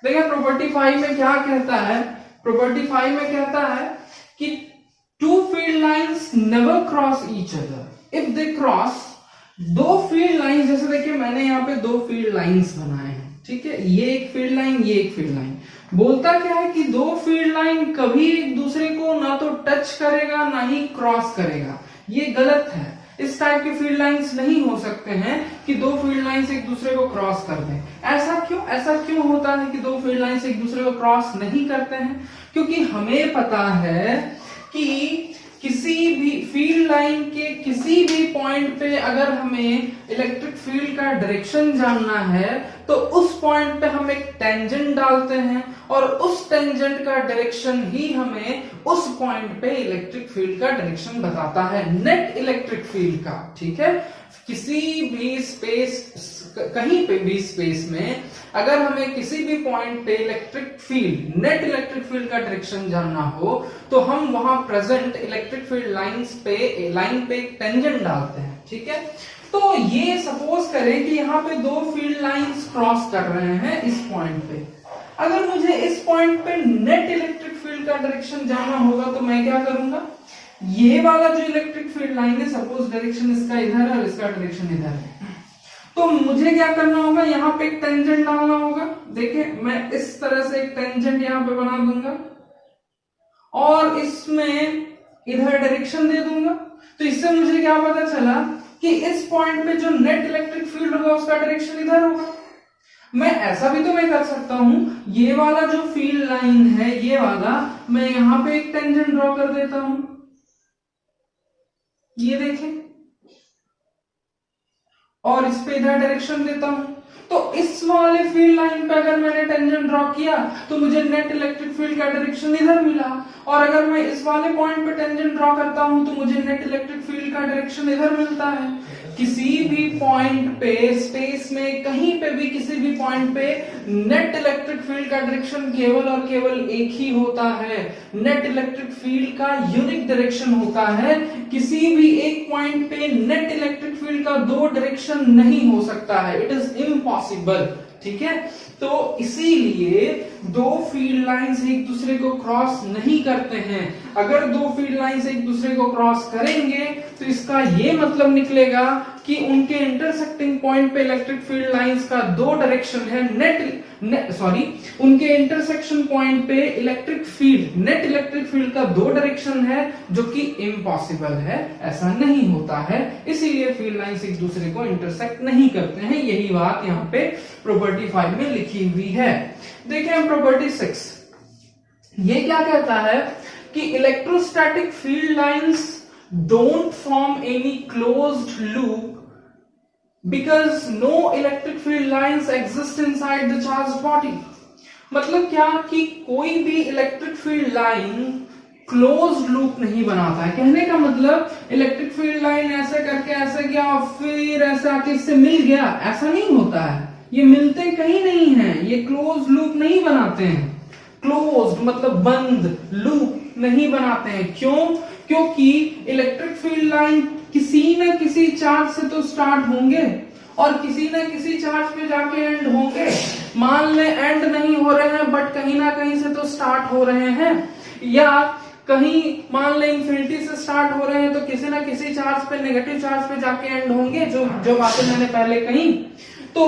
देखिए प्रॉपर्टी 5 में क्या कहता है। प्रॉपर्टी 5 में कहता है कि two field lines never cross each other if they cross. दो फील्ड लाइंस, जैसे देखिए मैंने यहाँ पे दो फील्ड लाइंस बनाए हैं, ठीक है, ये एक फील्ड लाइन, ये एक फील्ड लाइन। बोलता क्या है कि दो फील्ड लाइन कभी एक दूसरे को ना तो टच करेगा ना ही क्रॉस करेगा। ये गलत है। इस टाइप की फील्ड लाइंस नहीं हो सकते हैं कि दो फील्ड लाइंस एक दूसरे को क्रॉस कर दें। ऐसा क्यों होता है कि दो फील्ड लाइंस एक दूसरे को क्रॉस नहीं करते हैं? क्योंकि हमें पता है कि किसी भी फील्ड लाइन के किसी भी पॉइंट पे अगर हमें इलेक्ट्रिक फील्ड का डायरेक्शन जानना है तो उस पॉइंट पे हम एक टेंजेंट डालते हैं और उस टेंजेंट का डायरेक्शन ही हमें उस पॉइंट पे इलेक्ट्रिक फील्ड का डायरेक्शन बताता है, नेट इलेक्ट्रिक फील्ड का। ठीक है, किसी भी स्पेस, कहीं पे भी स्पेस में अगर हमें किसी भी पॉइंट पे electric field, net electric field का डायरेक्शन जानना हो तो हम वहां प्रेजेंट इलेक्ट्रिक फील्ड लाइन पे एक टेंजेंट डालते हैं। ठीक है, तो ये सपोज करें कि यहाँ पे दो फील्ड लाइंस क्रॉस कर रहे हैं इस पॉइंट पे। अगर मुझे इस पॉइंट पे नेट इलेक्ट्रिक फील्ड का डायरेक्शन जानना होगा तो मैं क्या करूंगा, ये वाला जो इलेक्ट्रिक फील्ड लाइन है, सपोज डायरेक्शन इसका इधर है और इसका डायरेक्शन इधर है, तो मुझे क्या करना होगा, यहाँ पे एक टेंजेंट डालना होगा। देखिए मैं इस तरह से एक टेंजेंट यहाँ पे बना दूंगा और इसमें इधर डायरेक्शन दे दूंगा। तो इससे मुझे क्या पता चला कि इस पॉइंट पे जो नेट इलेक्ट्रिक फील्ड होगा उसका डायरेक्शन इधर होगा। मैं ऐसा भी तो मैं कर सकता हूं, ये वाला जो फील्ड लाइन है, ये वाला, मैं यहां पे एक टेंजेंट ड्रॉ कर देता हूं, ये देखें, और इस पे इधर डायरेक्शन देता हूं। तो इस वाले फील्ड लाइन पे अगर मैंने टेंजेंट ड्रॉ किया तो मुझे नेट इलेक्ट्रिक फील्ड का डायरेक्शन इधर मिला, और अगर मैं इस वाले पॉइंट पे टेंजेंट ड्रॉ करता हूं तो मुझे नेट इलेक्ट्रिक फील्ड का डायरेक्शन इधर मिलता है। किसी भी पॉइंट पे स्पेस में कहीं पे भी किसी भी पॉइंट पे नेट इलेक्ट्रिक फील्ड का डायरेक्शन केवल और केवल एक ही होता है। नेट इलेक्ट्रिक फील्ड का यूनिक डायरेक्शन होता है। किसी भी एक पॉइंट पे नेट इलेक्ट्रिक फील्ड का दो डायरेक्शन नहीं हो सकता है, इट इज इम्पॉसिबल। ठीक है, तो इसीलिए दो फील्ड लाइंस एक दूसरे को क्रॉस नहीं करते हैं। अगर दो फील्ड लाइंस एक दूसरे को क्रॉस करेंगे तो इसका ये मतलब निकलेगा कि उनके इंटरसेक्टिंग पॉइंट पे इलेक्ट्रिक फील्ड लाइंस का दो डायरेक्शन है, उनके इंटरसेक्शन पॉइंट पे electric field, net electric field का दो डायरेक्शन है, जो कि इम्पॉसिबल है, ऐसा नहीं होता है। इसीलिए फील्ड लाइंस एक दूसरे को इंटरसेक्ट नहीं करते हैं। यही बात यहाँ पे प्रॉपर्टी 5 में लिखी हुई है। देखिए हम प्रॉपर्टी 6, ये क्या कहता है कि electrostatic field lines don't form any closed loop because no electric field lines exist inside the charged body। मतलब क्या कि कोई भी electric field line close loop नहीं बनाता है। कहने का मतलब इलेक्ट्रिक फील्ड लाइन ऐसे करके ऐसे गया और फिर ऐसे आके इससे मिल गया, ऐसा नहीं होता है। ये मिलते कहीं नहीं है, ये क्लोज लूप नहीं बनाते हैं। क्लोज मतलब बंद, लूप नहीं बनाते हैं। क्यों? क्योंकि इलेक्ट्रिक फील्ड लाइन किसी न किसी चार्ज से तो स्टार्ट होंगे और किसी न किसी चार्ज पे जाके एंड होंगे। मान ले एंड नहीं हो रहे हैं बट कहीं ना कहीं से तो स्टार्ट हो रहे हैं, या कहीं मान ले इंफिनिटी से स्टार्ट हो रहे हैं तो किसी ना किसी चार्ज पे, नेगेटिव चार्ज पे जाके एंड होंगे, जो बातें मैंने पहले कही। तो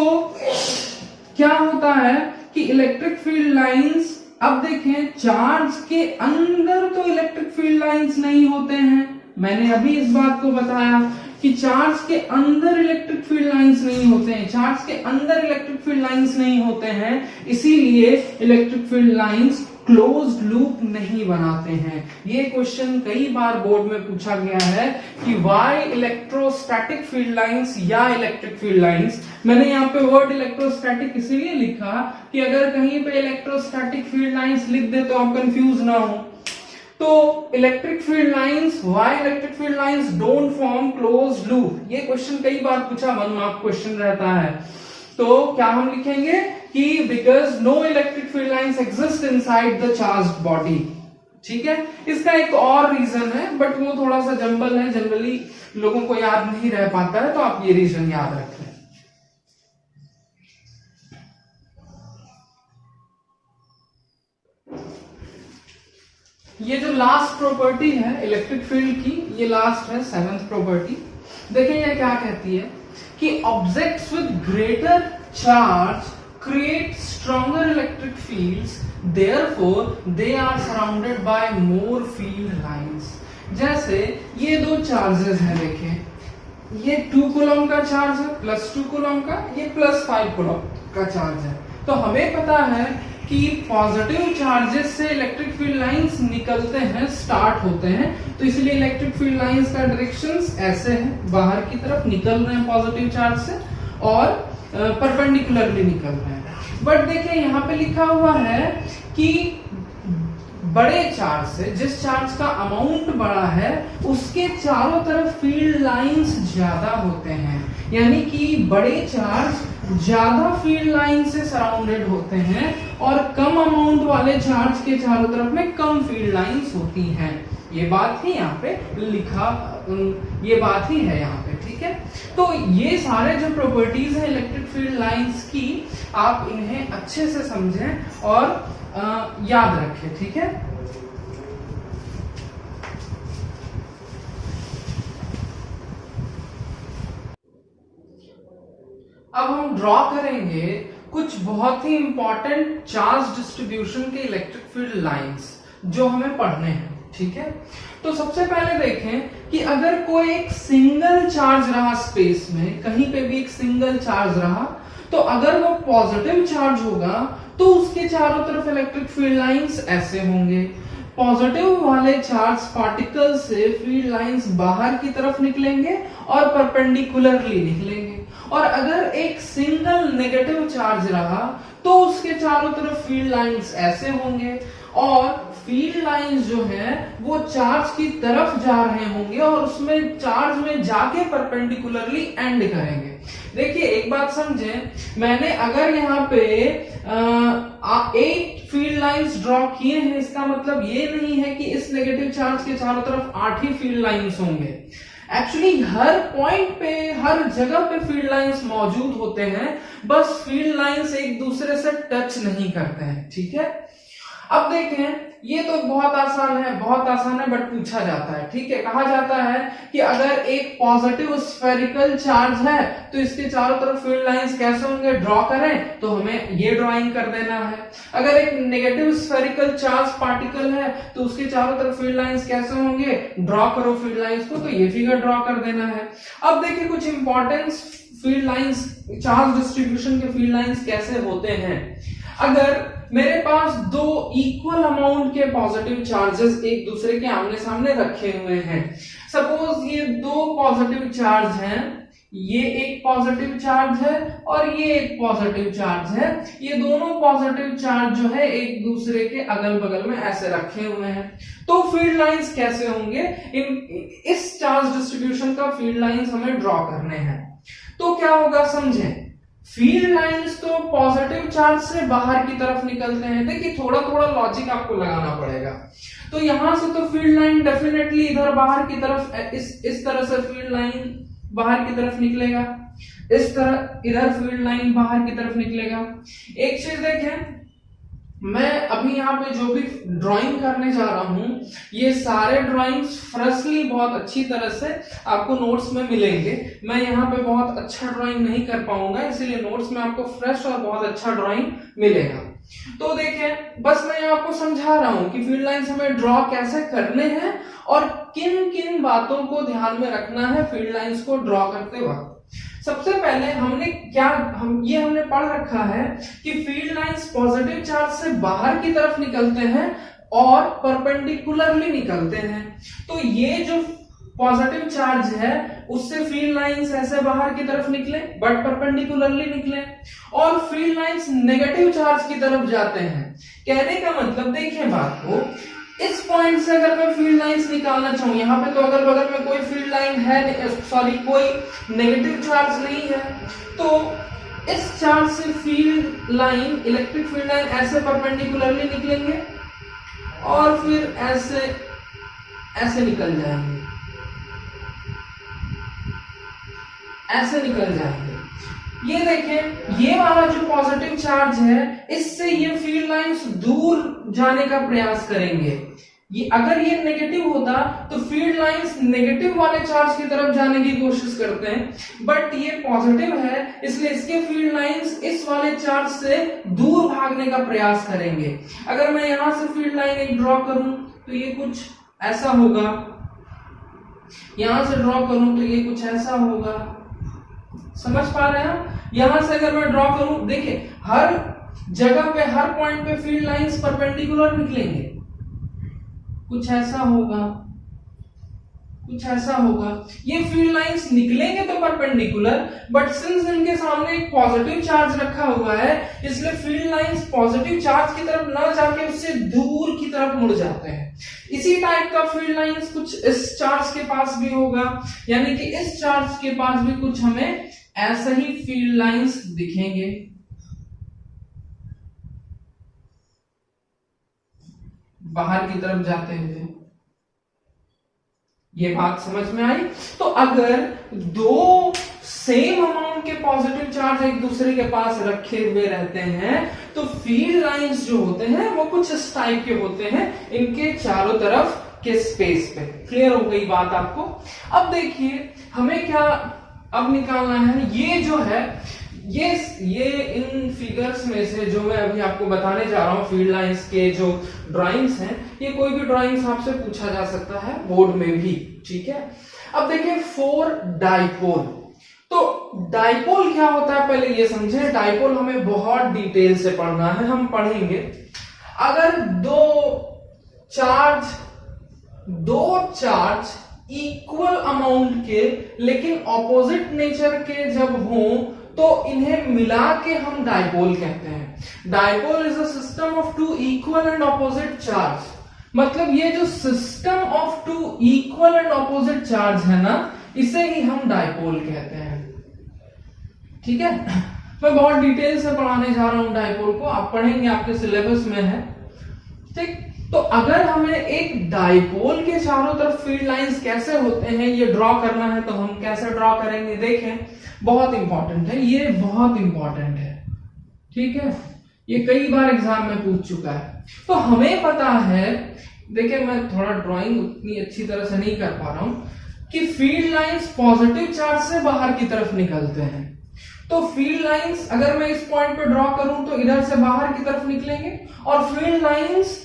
क्या होता है कि इलेक्ट्रिक फील्ड लाइंस, अब देखें चार्ज के अंदर तो इलेक्ट्रिक फील्ड लाइंस नहीं होते हैं। मैंने अभी इस बात को बताया कि चार्ज के अंदर इलेक्ट्रिक फील्ड लाइंस नहीं होते हैं, चार्ज के अंदर इलेक्ट्रिक फील्ड लाइंस नहीं होते हैं, इसीलिए electric field lines close loop नहीं बनाते हैं। ये क्वेश्चन कई बार बोर्ड में पूछा गया है कि व्हाई इलेक्ट्रोस्टैटिक फील्ड लाइंस या इलेक्ट्रिक फील्ड लाइंस। मैंने यहाँ पे वर्ड इलेक्ट्रोस्टैटिक इसीलिए लिखा कि अगर कहीं पे इलेक्ट्रोस्टैटिक फील्ड लाइंस लिख दे तो आप कंफ्यूज ना हो। तो electric field lines, why electric field lines don't form close loop, ये क्वेश्चन कई बार पूछा, 1 मार्क क्वेश्चन रहता है। तो क्या हम लिखेंगे कि because no electric field lines exist inside the charged body. ठीक है, इसका एक और रीजन है बट वो थोड़ा सा जंबल है, जनरली लोगों को याद नहीं रह पाता है, तो आप ये रीजन याद रखें। ये जो लास्ट प्रॉपर्टी है इलेक्ट्रिक फील्ड की, ये लास्ट है 7th प्रॉपर्टी। देखिए ये क्या कहती है कि objects with greater charge create stronger electric fields, therefore they are surrounded by more field lines। जैसे ये दो चार्जेस हैं, देखें ये 2 कूलम का चार्ज है प्लस 2 कूलम का, ये प्लस 5 कूलम का चार्ज है। तो हमें पता है कि पॉजिटिव चार्जेस से इलेक्ट्रिक फील्ड लाइंस निकलते हैं, स्टार्ट होते हैं, तो इसलिए इलेक्ट्रिक फील्ड लाइंस का डायरेक्शंस ऐसे है, बाहर की तरफ निकल रहे हैं पॉजिटिव चार्ज से और परपेंडिकुलरली निकल रहे हैं। बट देखिए यहाँ पे लिखा हुआ है कि बड़े चार्ज से, जिस चार्ज का अमाउंट बड़ा है, उसके चारों तरफ फील्ड लाइंस ज्यादा होते हैं, यानी कि बड़े चार्ज ज्यादा फील्ड लाइन से सराउंडेड होते हैं और कम अमाउंट वाले चार्ज के चारों तरफ में कम फील्ड लाइंस होती हैं। ये बात ही यहाँ पे लिखा, ये बात ही है यहाँ पे। ठीक है, तो ये सारे जो प्रॉपर्टीज हैं इलेक्ट्रिक फील्ड लाइंस की, आप इन्हें अच्छे से समझें और याद रखें। ठीक है, अब हम ड्रॉ करेंगे कुछ बहुत ही इंपॉर्टेंट चार्ज डिस्ट्रीब्यूशन के इलेक्ट्रिक फील्ड लाइंस जो हमें पढ़ने हैं। ठीक है, तो सबसे पहले देखें कि अगर कोई एक सिंगल चार्ज रहा स्पेस में, कहीं पे भी एक सिंगल चार्ज रहा, तो अगर वो पॉजिटिव चार्ज होगा तो उसके चारों तरफ इलेक्ट्रिक फील्ड लाइंस ऐसे होंगे। पॉजिटिव वाले चार्ज पार्टिकल से फील्ड लाइंस बाहर की तरफ निकलेंगे और परपेंडिकुलरली निकलेंगे। और अगर एक सिंगल नेगेटिव चार्ज रहा तो उसके चारों तरफ फील्ड लाइंस ऐसे होंगे और फील्ड लाइंस जो है वो चार्ज की तरफ जा रहे होंगे और उसमें चार्ज में जाके परपेंडिकुलरली एंड करेंगे। देखिए एक बात समझें, मैंने अगर यहाँ पे 8 फील्ड लाइंस ड्रॉ किए हैं, इसका मतलब ये नहीं है कि इस नेगेटिव चार्ज के चारों तरफ 8 ही फील्ड लाइंस होंगे। एक्चुअली हर पॉइंट पे, हर जगह पे फील्ड लाइंस मौजूद होते हैं, बस फील्ड लाइंस एक दूसरे से टच नहीं करते हैं। ठीक है, अब देखें ये तो बहुत आसान है बट पूछा जाता है। ठीक है, कहा जाता है कि अगर एक पॉजिटिव स्फेरिकल चार्ज है तो इसके चारों तरफ फील्ड लाइंस कैसे होंगे, ड्रॉ करें, तो हमें ये ड्राइंग कर देना है। अगर एक नेगेटिव स्फेरिकल चार्ज पार्टिकल है तो उसके चारों तरफ फील्ड लाइंस कैसे होंगे, ड्रॉ करो फील्ड लाइंस को, तो ये फिगर ड्रॉ कर देना है। अब देखिए कुछ importance field lines, charge distribution के फील्ड लाइंस कैसे होते हैं। अगर मेरे पास 2 इक्वल अमाउंट के पॉजिटिव चार्जेस एक दूसरे के आमने सामने रखे हुए हैं, सपोज ये 2 पॉजिटिव चार्ज हैं, ये एक पॉजिटिव चार्ज है और ये एक पॉजिटिव चार्ज है। ये दोनों पॉजिटिव चार्ज जो है एक दूसरे के अगल बगल में ऐसे रखे हुए हैं। तो फील्ड लाइंस कैसे होंगे, इस चार्ज डिस्ट्रीब्यूशन का फील्ड लाइंस हमें ड्रॉ करने हैं। तो क्या होगा समझें, फील्ड लाइंस तो पॉजिटिव चार्ज से बाहर की तरफ निकलते हैं। देखिए थोड़ा थोड़ा लॉजिक आपको लगाना पड़ेगा। तो यहां से तो फील्ड लाइन डेफिनेटली इधर बाहर की तरफ इस तरह से फील्ड लाइन बाहर की तरफ निकलेगा, इस तरह इधर फील्ड लाइन बाहर की तरफ निकलेगा। एक चीज देखें, मैं अभी यहाँ पे जो भी ड्राइंग करने जा रहा हूं, ये सारे ड्राइंग्स फ्रेशली बहुत अच्छी तरह से आपको नोट्स में मिलेंगे। मैं यहाँ पे बहुत अच्छा ड्राइंग नहीं कर पाऊंगा, इसीलिए नोट्स में आपको फ्रेश और बहुत अच्छा ड्राइंग मिलेगा। तो देखें, बस मैं आपको समझा रहा हूं कि फील्ड लाइंस हमें ड्रॉ कैसे करने हैं और किन किन बातों को ध्यान में रखना है फील्ड लाइंस को ड्रॉ करते वक्त। सबसे पहले हमने पढ़ रखा है कि फील्ड लाइंस पॉजिटिव चार्ज से बाहर की तरफ निकलते हैं और परपेंडिकुलरली निकलते हैं। तो ये जो पॉजिटिव चार्ज है उससे फील्ड लाइंस ऐसे बाहर की तरफ निकले बट परपेंडिकुलरली निकले, और फील्ड लाइंस नेगेटिव चार्ज की तरफ जाते हैं। कहने का मतलब देखिए बात को, इस पॉइंट से अगर मैं फील्ड लाइंस निकालना चाहूं, यहां पे तो अगल बगल में कोई फील्ड लाइन है, सॉरी कोई नेगेटिव चार्ज नहीं है, तो इस चार्ज से field line, electric field line ऐसे परपेंडिकुलरली निकलेंगे और फिर ऐसे ऐसे निकल जाएंगे, ऐसे निकल जाएंगे। ये देखें, ये वाला जो पॉजिटिव चार्ज है, इससे ये फील्ड लाइंस दूर जाने का प्रयास करेंगे। ये अगर ये नेगेटिव होता तो फील्ड लाइंस नेगेटिव वाले चार्ज की तरफ जाने की कोशिश करते हैं, बट ये पॉजिटिव है इसलिए इसके फील्ड लाइंस इस वाले चार्ज से दूर भागने का प्रयास करेंगे। अगर मैं यहां से फील्ड लाइन एक ड्रॉ करूं तो ये कुछ ऐसा होगा, यहां से ड्रॉ करूं तो ये कुछ ऐसा होगा। समझ पा रहे हैं? यहां से अगर मैं ड्रॉ करूं, देखिए हर जगह पे, हर पॉइंट पे फील्ड लाइंस परपेंडिकुलर निकलेंगे। कुछ ऐसा होगा, कुछ ऐसा होगा। ये फील्ड लाइंस निकलेंगे तो परपेंडिकुलर, बट सिंस इनके सामने एक पॉजिटिव चार्ज रखा हुआ है इसलिए फील्ड लाइंस पॉजिटिव चार्ज की तरफ ना जाके उससे दूर की तरफ मुड़ जाते हैं। इसी टाइप का फील्ड लाइंस कुछ इस चार्ज के पास भी होगा, यानी कि इस चार्ज के पास भी कुछ हमें ऐसे ही फील्ड लाइंस दिखेंगे। बाहर की तरफ जाते हुए। ये बात समझ में आई? तो अगर दो सेम अमाउंट के पॉजिटिव चार्ज एक दूसरे के पास रखे हुए रहते हैं तो फील्ड लाइंस जो होते हैं वो कुछ इस टाइप के होते हैं, इनके चारों तरफ के स्पेस पे। क्लियर हो गई बात आपको? अब देखिए हमें क्या अब निकालना है, ये जो है ये इन फिगर्स में से जो मैं अभी आपको बताने जा रहा हूं, फील्ड लाइंस के जो ड्राइंग्स हैं, ये कोई भी ड्राइंग्स आपसे पूछा जा सकता है बोर्ड में भी, ठीक है। अब देखिए 4 डाइपोल। तो डाइपोल क्या होता है पहले ये समझे। डाइपोल हमें बहुत डिटेल से पढ़ना है, हम पढ़ेंगे। अगर दो चार्ज इक्वल अमाउंट के लेकिन ऑपोजिट नेचर के जब हों तो इन्हें मिला के हम डाइपोल कहते हैं। Dipole is a system of two equal and opposite charge. मतलब ये जो system of two equal and opposite charge है ना, इसे ही हम डाइपोल कहते हैं। ठीक है, मैं बहुत डिटेल से पढ़ाने जा रहा हूं डाइपोल को, आप पढ़ेंगे, आपके सिलेबस में है। ठीक, तो अगर हमें एक डाइपोल के चारों तरफ फील्ड लाइंस कैसे होते हैं ये ड्रॉ करना है तो हम कैसे ड्रॉ करेंगे, देखें। बहुत इंपॉर्टेंट है, ये बहुत इंपॉर्टेंट है, ठीक है। ये कई बार एग्जाम में पूछ चुका है। तो हमें पता है, देखिए मैं थोड़ा ड्राइंग उतनी अच्छी तरह से नहीं कर पा रहा हूं, कि फील्ड लाइंस पॉजिटिव चार्ज से बाहर की तरफ निकलते हैं। तो फील्ड लाइंस अगर मैं इस पॉइंट पे ड्रॉ करूं तो इधर से बाहर की तरफ निकलेंगे, और फील्ड लाइंस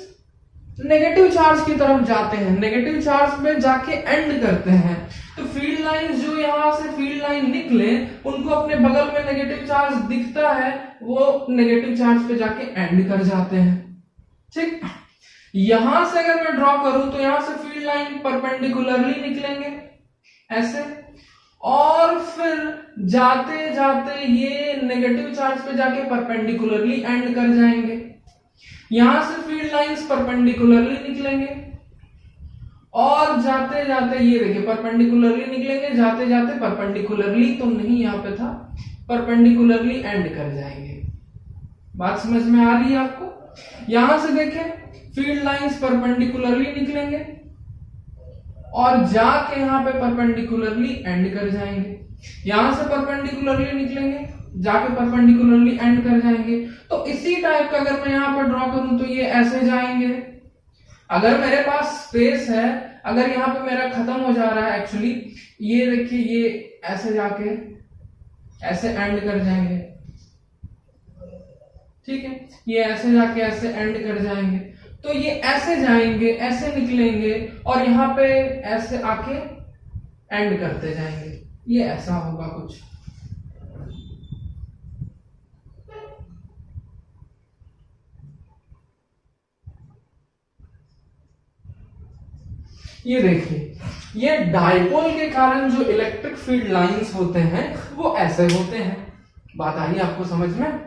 नेगेटिव चार्ज की तरफ जाते हैं, नेगेटिव चार्ज में जाके एंड करते हैं। तो फील्ड लाइंस जो यहां से फील्ड लाइन निकले उनको अपने बगल में नेगेटिव चार्ज दिखता है, वो नेगेटिव चार्ज पे जाके एंड कर जाते हैं। ठीक, यहां से अगर मैं ड्रॉ करूं तो यहां से फील्ड लाइन परपेंडिकुलरली निकलेंगे ऐसे, और फिर जाते जाते ये नेगेटिव चार्ज पे जाके परपेंडिकुलरली एंड कर जाएंगे। यहां से फील्ड लाइंस परपेंडिकुलरली निकलेंगे और जाते जाते ये देखिए परपेंडिकुलरली निकलेंगे, जाते जाते परपेंडिकुलरली तो नहीं, यहां पे था, परपेंडिकुलरली एंड कर जाएंगे। बात समझ में आ रही है आपको? यहां से देखें फील्ड लाइंस परपेंडिकुलरली निकलेंगे और जाके यहां पे परपेंडिकुलरली एंड कर जाएंगे। यहां से परपेंडिकुलरली निकलेंगे, जाके परपेंडिकुलरली एंड कर जाएंगे। तो इसी टाइप का अगर मैं यहां पर ड्रॉ करूं तो ये ऐसे जाएंगे। अगर मेरे पास स्पेस है, अगर यहां पे मेरा खत्म हो जा रहा है एक्चुअली, ये देखिए ये ऐसे जाके ऐसे एंड कर जाएंगे, ठीक है, ये ऐसे जाके ऐसे एंड कर जाएंगे। तो ये ऐसे जाएंगे, ऐसे निकलेंगे और यहां पे ऐसे आके एंड करते जाएंगे। ये ऐसा होगा कुछ। ये देखिए, ये डाइपोल के कारण जो इलेक्ट्रिक फील्ड लाइंस होते हैं वो ऐसे होते हैं। बात आई आपको समझ में?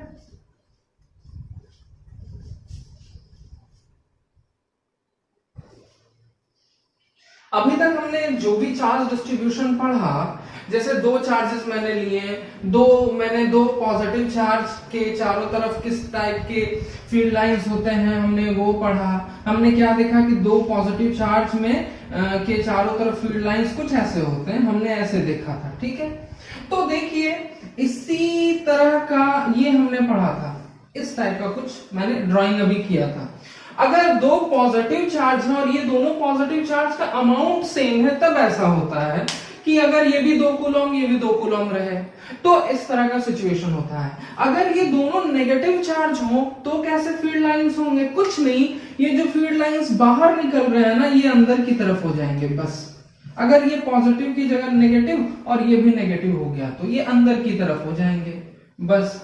अभी तक हमने जो भी चार्ज डिस्ट्रीब्यूशन पढ़ा, जैसे दो चार्जेस मैंने लिए, मैंने दो पॉजिटिव चार्ज के चारों तरफ किस टाइप के फील्ड लाइंस होते हैं हमने वो पढ़ा। हमने क्या देखा कि दो पॉजिटिव चार्ज में के चारों तरफ फील्ड लाइंस कुछ ऐसे होते हैं, हमने ऐसे देखा था, ठीक है। तो देखिए इसी तरह का ये हमने पढ़ा था, इस टाइप का कुछ मैंने ड्राइंग अभी किया था। अगर दो पॉजिटिव चार्ज हैं और ये दोनों पॉजिटिव चार्ज का अमाउंट सेम है तब ऐसा होता है कि अगर ये भी 2 कूलम ये भी 2 कूलम रहे तो इस तरह का सिचुएशन होता है। अगर ये दोनों नेगेटिव चार्ज हो तो कैसे फील्ड लाइंस होंगे? कुछ नहीं, ये जो फील्ड लाइंस बाहर निकल रहे हैं ना ये अंदर की तरफ हो जाएंगे बस। अगर ये पॉजिटिव की जगह नेगेटिव और ये भी नेगेटिव हो गया तो ये अंदर की तरफ हो जाएंगे बस,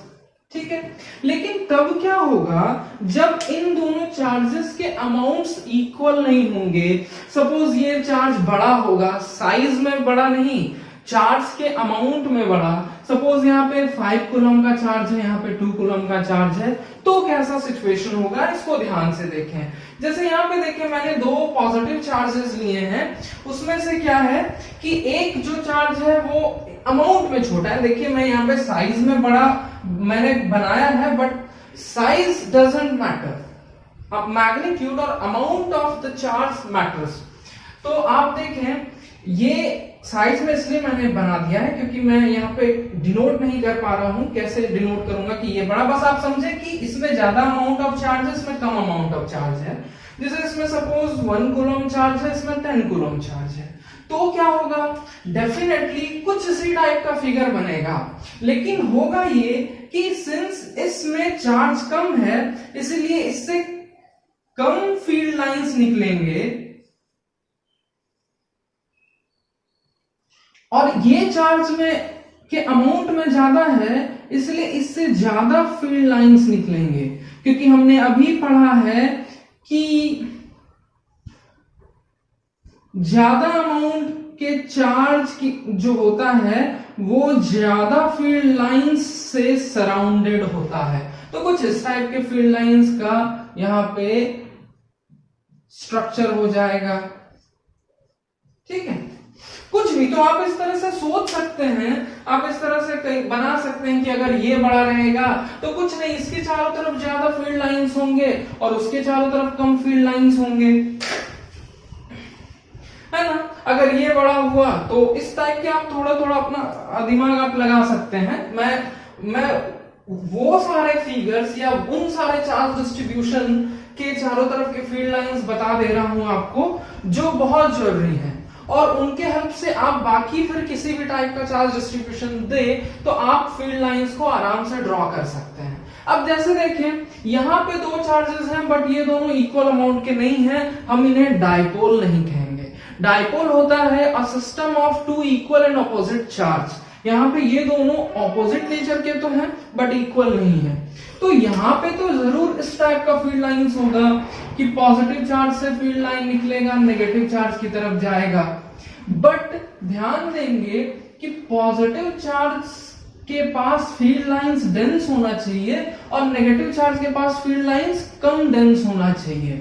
ठीक है। लेकिन तब क्या होगा जब इन दोनों चार्जेस के अमाउंट्स इक्वल नहीं होंगे। सपोज ये चार्ज बड़ा होगा, साइज में बड़ा नहीं, चार्ज के अमाउंट में बड़ा। सपोज यहाँ पे 5 कूलम का चार्ज है, यहाँ पे 2 कूलम का चार्ज है, तो कैसा सिचुएशन होगा इसको ध्यान से देखें। जैसे यहाँ पे देखें मैंने दो पॉजिटिव चार्जेस लिए हैं, उसमें से क्या है कि एक जो चार्ज है वो अमाउंट में छोटा है। देखिए मैं यहाँ पे साइज में बड़ा मैंने बनाया है, बट साइज डजंट मैटर, अब मैग्नीट्यूड और amount of the charge matters. तो आप देखें ये साइज में इसलिए मैंने बना दिया है क्योंकि मैं यहाँ पे डिनोट नहीं कर पा रहा हूं। कैसे डिनोट करूंगा कि ये बड़ा, बस आप समझे कि इसमें ज्यादा अमाउंट ऑफ चार्ज है, इसमें कम अमाउंट ऑफ चार्ज है। जैसे इसमें सपोज 1 कूलम चार्ज है, इसमें 10 कूलम चार्ज है, तो क्या होगा डेफिनेटली कुछ इसी टाइप का फिगर बनेगा। लेकिन होगा ये कि सिंस इसमें चार्ज कम है इसलिए इससे कम फील्ड लाइंस निकलेंगे और ये चार्ज में के अमाउंट में ज्यादा है इसलिए इससे ज्यादा फील्ड लाइंस निकलेंगे। क्योंकि हमने अभी पढ़ा है कि ज्यादा अमाउंट के चार्ज की जो होता है वो ज्यादा फील्ड लाइंस से सराउंडेड होता है। तो कुछ इस टाइप के फील्ड लाइंस का यहां पे स्ट्रक्चर हो जाएगा, ठीक है। कुछ भी तो आप इस तरह से सोच सकते हैं, आप इस तरह से कहीं बना सकते हैं कि अगर ये बड़ा रहेगा तो कुछ नहीं, इसके चारों तरफ ज्यादा फील्ड लाइंस होंगे और उसके चारों तरफ कम फील्ड लाइंस होंगे, है ना। अगर ये बड़ा हुआ तो इस टाइप के आप थोड़ा थोड़ा अपना दिमाग आप लगा सकते हैं। मैं वो सारे फिगर्स या उन सारे चार्ज डिस्ट्रीब्यूशन के चारों तरफ के फील्ड लाइंस बता दे रहा हूं आपको जो बहुत जरूरी है, और उनके हेल्प से आप बाकी फिर किसी भी टाइप का चार्ज डिस्ट्रीब्यूशन दे तो आप फील्ड लाइंस को आराम से ड्रॉ कर सकते हैं। अब जैसे देखें यहाँ पे दो चार्जेस हैं बट ये दोनों इक्वल अमाउंट के नहीं हैं, हम इन्हें डाइपोल नहीं कहेंगे। डाइपोल होता है a system of two equal and opposite charge. यहाँ पे ये दोनों ऑपोजिट नेचर के तो हैं बट इक्वल नहीं है, तो यहाँ पे तो जरूर इस टाइप का फील्ड लाइंस होगा कि पॉजिटिव चार्ज से फील्ड लाइन निकलेगा, नेगेटिव चार्ज की तरफ जाएगा। बट ध्यान देंगे कि पॉजिटिव चार्ज के पास फील्ड लाइंस डेंस होना चाहिए और नेगेटिव चार्ज के पास फील्ड लाइंस कम डेंस होना चाहिए।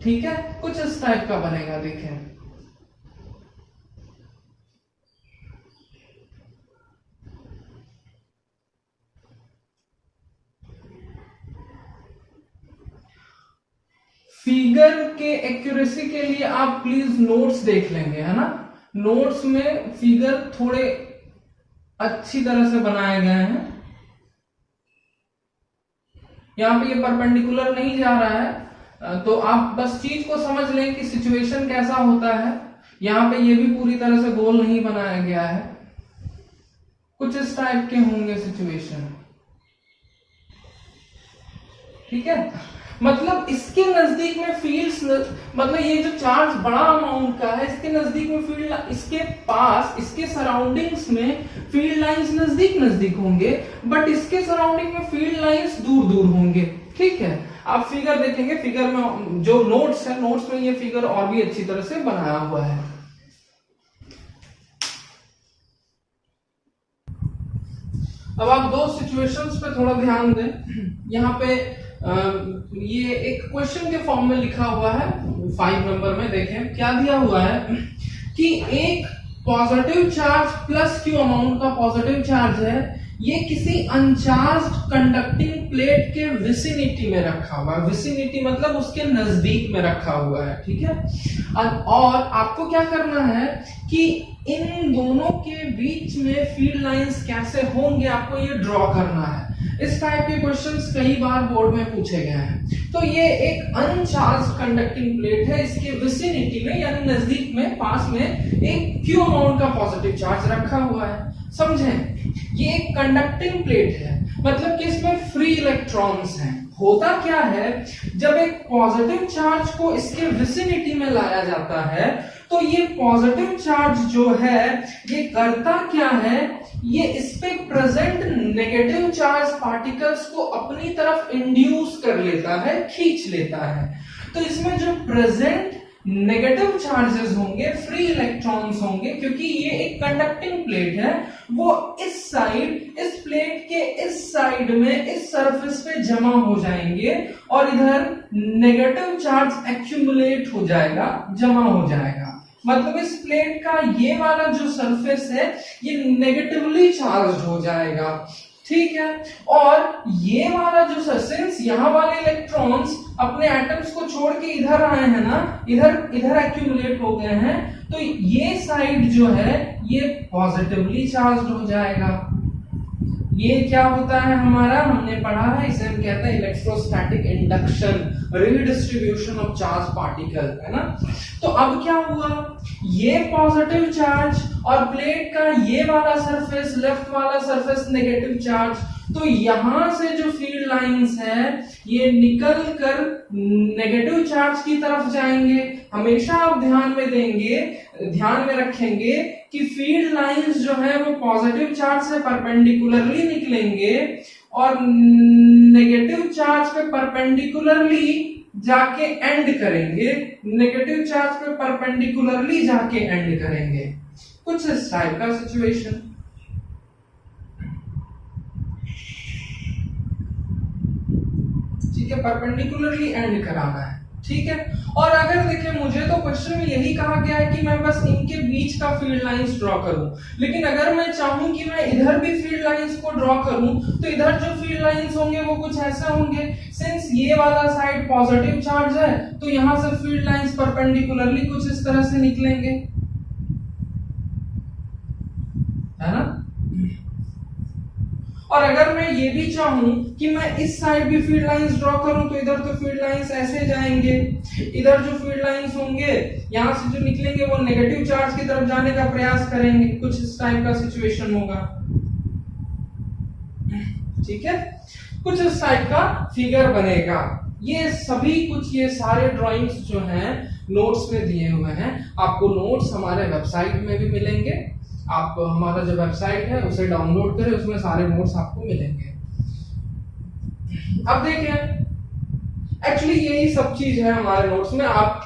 ठीक है, कुछ इस टाइप का बनेगा। देखें, फिगर के एक्यूरेसी के लिए आप प्लीज नोट्स देख लेंगे, है ना। नोट्स में फिगर थोड़े अच्छी तरह से बनाए गए हैं। यहां पे ये परपेंडिकुलर नहीं जा रहा है, तो आप बस चीज को समझ लें कि सिचुएशन कैसा होता है। यहां पे ये भी पूरी तरह से गोल नहीं बनाया गया है, कुछ इस टाइप के होंगे सिचुएशन। ठीक है, मतलब इसके नजदीक में फील्ड्स, मतलब ये जो चार्ज बड़ा अमाउंट का है, इसके नजदीक में फील्ड, इसके पास, इसके सराउंडिंग्स में फील्ड लाइंस नजदीक नजदीक होंगे, बट इसके सराउंडिंग में फील्ड लाइंस दूर दूर होंगे। ठीक है, आप फिगर देखेंगे, फिगर में जो नोट्स है, नोट्स में ये फिगर और भी अच्छी तरह से बनाया हुआ है। अब आप दो सिचुएशंस पे थोड़ा ध्यान दें। यहाँ पे ये एक क्वेश्चन के फॉर्म में लिखा हुआ है 5 नंबर में। देखें क्या दिया हुआ है कि एक positive charge plus Q amount का पॉजिटिव चार्ज है, ये किसी अनचार्ज्ड कंडक्टिंग प्लेट के विसिनिटी में रखा हुआ है। विसिनिटी मतलब उसके नजदीक में रखा हुआ है। ठीक है, और आपको क्या करना है कि इन दोनों के बीच में फील्ड लाइंस कैसे होंगे, आपको ये ड्रॉ करना है। इस टाइप के क्वेश्चंस कई बार बोर्ड में पूछे गए हैं। तो ये एक अनचार्ज कंडक्टिंग प्लेट है, इसके विसिनिटी में यानी नजदीक में, पास में एक क्यू अमाउंट का पॉजिटिव चार्ज रखा हुआ है। समझें, ये एक कंडक्टिंग प्लेट है, मतलब कि इसमें फ्री इलेक्ट्रॉन्स हैं। होता क्या है, जब एक पॉजिटिव चार्ज को इसके विसिनिटी में लाया जाता है, तो ये पॉजिटिव चार्ज जो है ये करता क्या है, ये इस पे प्रेजेंट नेगेटिव चार्ज पार्टिकल्स को अपनी तरफ इंड्यूस कर लेता है, खींच लेता है। तो इसमें जो प्रेजेंट नेगेटिव चार्जेस होंगे, फ्री इलेक्ट्रॉन्स होंगे, क्योंकि ये एक कंडक्टिंग प्लेट है, वो इस साइड, इस प्लेट के इस साइड में, इस सरफेस पे जमा हो जाएंगे और इधर नेगेटिव चार्ज एक्यूमुलेट हो जाएगा, जमा हो जाएगा। मतलब इस प्लेट का ये वाला जो सरफेस है ये नेगेटिवली चार्ज हो जाएगा। ठीक है, और ये वाला जो सरफेस, यहाँ वाले इलेक्ट्रॉन्स अपने एटम्स को छोड़ के इधर आए हैं ना, इधर एक्यूमुलेट हो गए हैं, तो ये साइड जो है ये पॉजिटिवली चार्ज हो जाएगा। ये क्या होता है हमारा, हमने पढ़ा है, इसे हम कहते हैं electrostatic induction, redistribution of charge particle, है ना। तो अब क्या हुआ, ये पॉजिटिव चार्ज और प्लेट का ये वाला सरफेस, लेफ्ट वाला सरफेस नेगेटिव चार्ज, तो यहां से जो फील्ड लाइंस है ये निकल कर नेगेटिव चार्ज की तरफ जाएंगे। हमेशा आप ध्यान में देंगे, ध्यान में रखेंगे कि फील्ड लाइंस जो है वो पॉजिटिव चार्ज से परपेंडिकुलरली निकलेंगे और नेगेटिव चार्ज पे परपेंडिकुलरली जाके एंड करेंगे, नेगेटिव चार्ज पे परपेंडिकुलरली जाके एंड करेंगे। कुछ इस टाइप का सिचुएशन। ठीक है, परपेंडिकुलरली एंड कराना है। ठीक है, और अगर देखें, मुझे तो क्वेश्चन में यही कहा गया है कि मैं बस इनके बीच का फील्ड लाइंस ड्रॉ करूं, लेकिन अगर मैं चाहूं कि मैं इधर भी फील्ड लाइंस को ड्रॉ करूं, तो इधर जो फील्ड लाइंस होंगे वो कुछ ऐसे होंगे। सिंस ये वाला साइड पॉजिटिव चार्ज है, तो यहां से फील्ड लाइंस परपेंडिकुलरली कुछ इस तरह से निकलेंगे, है ना। और अगर मैं ये भी चाहूं कि मैं इस साइड भी फील्ड लाइंस ड्रॉ करूं, तो इधर तो फील्ड लाइंस ऐसे जाएंगे, इधर जो फील्ड लाइंस होंगे यहां से जो निकलेंगे वो नेगेटिव चार्ज की तरफ जाने का प्रयास करेंगे। कुछ इस टाइप का सिचुएशन होगा। ठीक है, कुछ इस टाइप का फिगर बनेगा। ये सभी कुछ, ये सारे ड्राइंग्स जो हैं नोट्स में दिए हुए हैं। आपको नोट्स हमारे वेबसाइट में भी मिलेंगे। आप हमारा जो वेबसाइट है उसे डाउनलोड करें, उसमें सारे नोट्स आपको मिलेंगे। अब देखिए, एक्चुअली यही सब चीज है हमारे नोट्स में। आप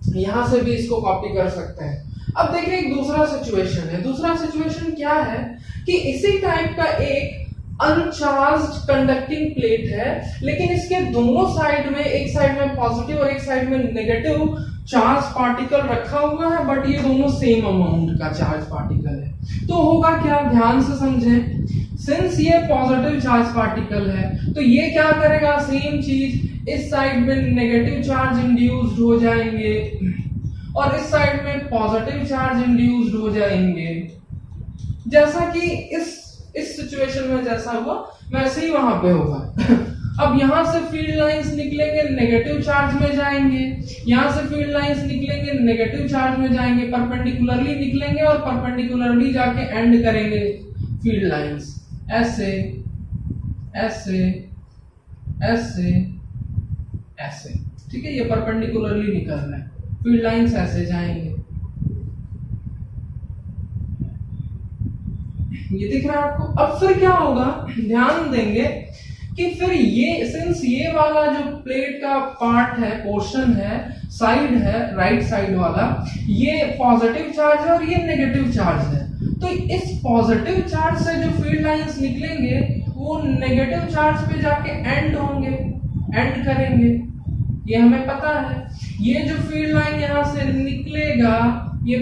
यहां से भी इसको कॉपी कर सकते हैं। अब देखिए एक दूसरा सिचुएशन है। दूसरा सिचुएशन क्या है कि इसी टाइप का एक अनचार्ज्ड कंडक्टिंग प्लेट है, लेकिन इसके दोनों साइड में, एक साइड में पॉजिटिव और एक साइड में नेगेटिव चार्ज पार्टिकल रखा हुआ है, बट ये दोनों सेम अमाउंट का चार्ज पार्टिकल है। तो होगा क्या, ध्यान से समझें। सिंस ये पॉजिटिव चार्ज पार्टिकल है तो ये क्या करेगा, सेम चीज, इस साइड में नेगेटिव चार्ज इंड्यूस्ड हो जाएंगे और इस साइड में पॉजिटिव चार्ज इंड्यूस्ड हो जाएंगे। जैसा कि इस सिचुएशन में जैसा हुआ वैसे ही वहां पे होगा। अब यहां से फील्ड लाइंस निकलेंगे, नेगेटिव चार्ज में जाएंगे, यहां से फील्ड लाइंस निकलेंगे, नेगेटिव चार्ज में जाएंगे, परपेंडिकुलरली निकलेंगे और परपेंडिकुलरली जाके एंड करेंगे फील्ड लाइंस, ऐसे ऐसे ऐसे ऐसे, ठीक है। ये परपेंडिकुलरली निकल रहा है, फील्ड लाइंस ऐसे जाएंगे। ये दिख रहा है आपको। अब फिर क्या होगा, ध्यान देंगे कि फिर ये, सिंस ये वाला जो प्लेट का पार्ट है, पोर्शन है, साइड है, राइट साइड वाला, ये पॉजिटिव चार्ज है और ये नेगेटिव चार्ज है, तो इस पॉजिटिव चार्ज से जो फील्ड लाइंस निकलेंगे वो नेगेटिव चार्ज पे जाके एंड होंगे, एंड करेंगे, ये हमें पता है। ये जो फील्ड लाइन यहां से निकलेगा, ये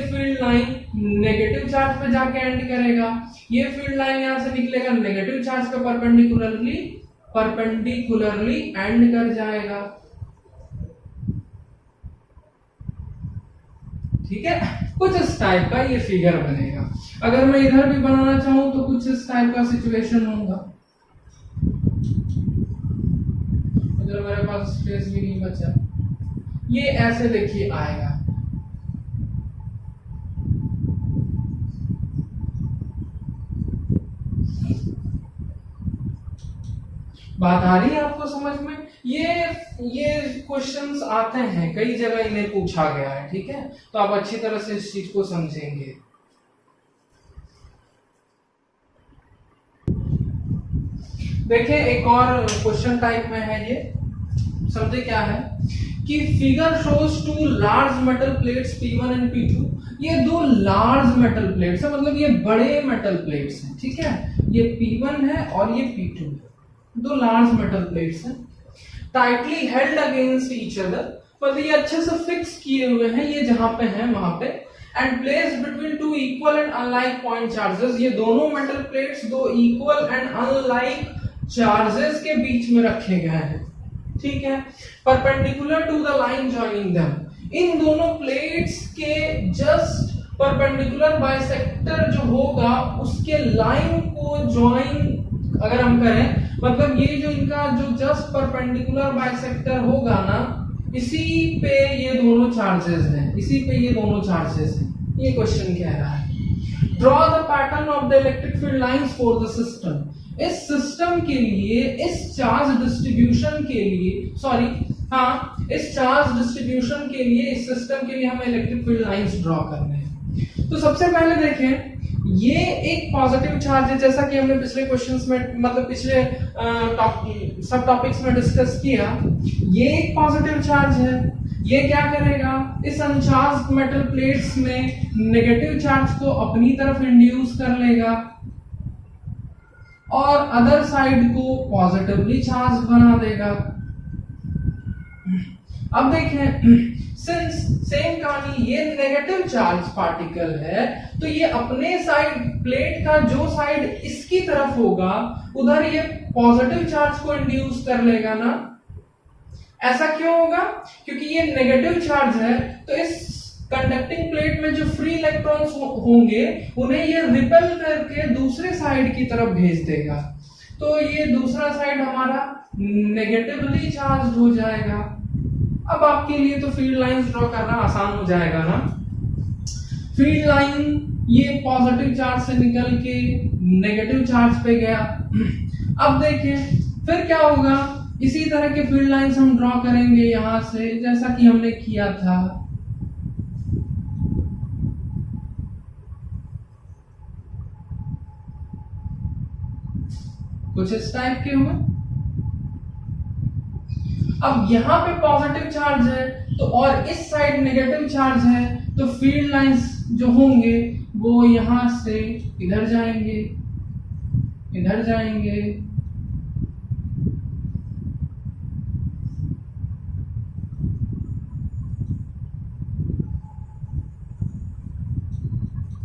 फील्ड लाइन नेगेटिव चार्ज पे जाके एंड करेगा, ये फील्ड लाइन यहां से निकलेगा, नेगेटिव चार्ज पे परपेंडिकुलरली एंड कर जाएगा, ठीक है। कुछ इस टाइप का ये फिगर बनेगा। अगर मैं इधर भी बनाना चाहूं तो कुछ इस टाइप का सिचुएशन होगा। इधर मेरे पास स्पेस भी नहीं बचा, ये ऐसे देखिए आएगा। बात आ रही है आपको समझ में? ये क्वेश्चंस आते हैं, कई जगह इन्हें पूछा गया है, ठीक है। तो आप अच्छी तरह से इस चीज को समझेंगे। देखिए एक और क्वेश्चन टाइप में है ये, समझे क्या है कि figure shows two large metal plates P1 and P2। ये दो लार्ज मेटल प्लेट्स है, मतलब ये बड़े मेटल प्लेट्स हैं, ठीक है। ये P1 है और ये P2 है, दो लार्ज मेटल प्लेट्स हैं, tightly held against each other, मतलब ये अच्छे से फिक्स किए हुए हैं, ये जहां पे हैं वहां पे, and placed between two equal and unlike point charges. ये दोनों मेटल प्लेट्स दो इक्वल एंड अनलाइक चार्जेस के बीच में रखे गए हैं, ठीक है। Perpendicular to the line joining them. इन दोनों प्लेट्स के जस्ट परपेंडिकुलर बाइसेक्टर जो होगा उसके लाइन को ज्वाइन अगर हम करें, मतलब ये जो इनका जो जस्ट परपेंडिकुलर बाइसेक्टर होगा ना, इसी पे ये दोनों चार्जेस हैं, इसी पे ये दोनों चार्जेस हैं। ये क्वेश्चन कह रहा है draw the pattern of the electric field lines for the system. इस सिस्टम के लिए, इस चार्ज डिस्ट्रीब्यूशन के लिए, इस चार्ज डिस्ट्रीब्यूशन के लिए, इस सिस्टम के लिए हमें इलेक्ट्रिक फील्ड लाइंस ड्रॉ करने हैं। तो सबसे पहले देखें, ये एक पॉजिटिव चार्ज है, जैसा कि हमने पिछले क्वेश्चंस में, मतलब पिछले सब टॉपिक्स में डिस्कस किया। ये एक पॉजिटिव चार्ज है, ये क्या करेगा, इस अनचार्ज्ड मेटल प्लेट्स में नेगेटिव चार्ज को अपनी तरफ इंड्यूस कर लेगा और अदर साइड को पॉजिटिवली चार्ज बना देगा। अब देखें, सिंस सेम कहानी, ये नेगेटिव चार्ज पार्टिकल है तो ये अपने साइड, प्लेट का जो साइड इसकी तरफ होगा उधर ये पॉजिटिव चार्ज को इंड्यूस कर लेगा ना। ऐसा क्यों होगा? क्योंकि ये नेगेटिव चार्ज है तो इस कंडक्टिंग प्लेट में जो फ्री इलेक्ट्रॉन्स होंगे उन्हें ये रिपेल करके दूसरे साइड की तरफ भेज देगा, तो ये दूसरा साइड हमारा नेगेटिवली चार्ज हो जाएगा। अब आपके लिए तो फील्ड लाइंस ड्रॉ करना आसान हो जाएगा ना। फील्ड लाइन ये पॉजिटिव चार्ज से निकल के नेगेटिव चार्ज पे गया। अब देखें फिर क्या होगा, इसी तरह के फील्ड लाइंस हम ड्रॉ करेंगे यहां से, जैसा कि हमने किया था। कुछ इस टाइप के हुए। अब यहां पे पॉजिटिव चार्ज है तो और इस साइड नेगेटिव चार्ज है तो फील्ड लाइंस जो होंगे वो यहां से इधर जाएंगे, इधर जाएंगे,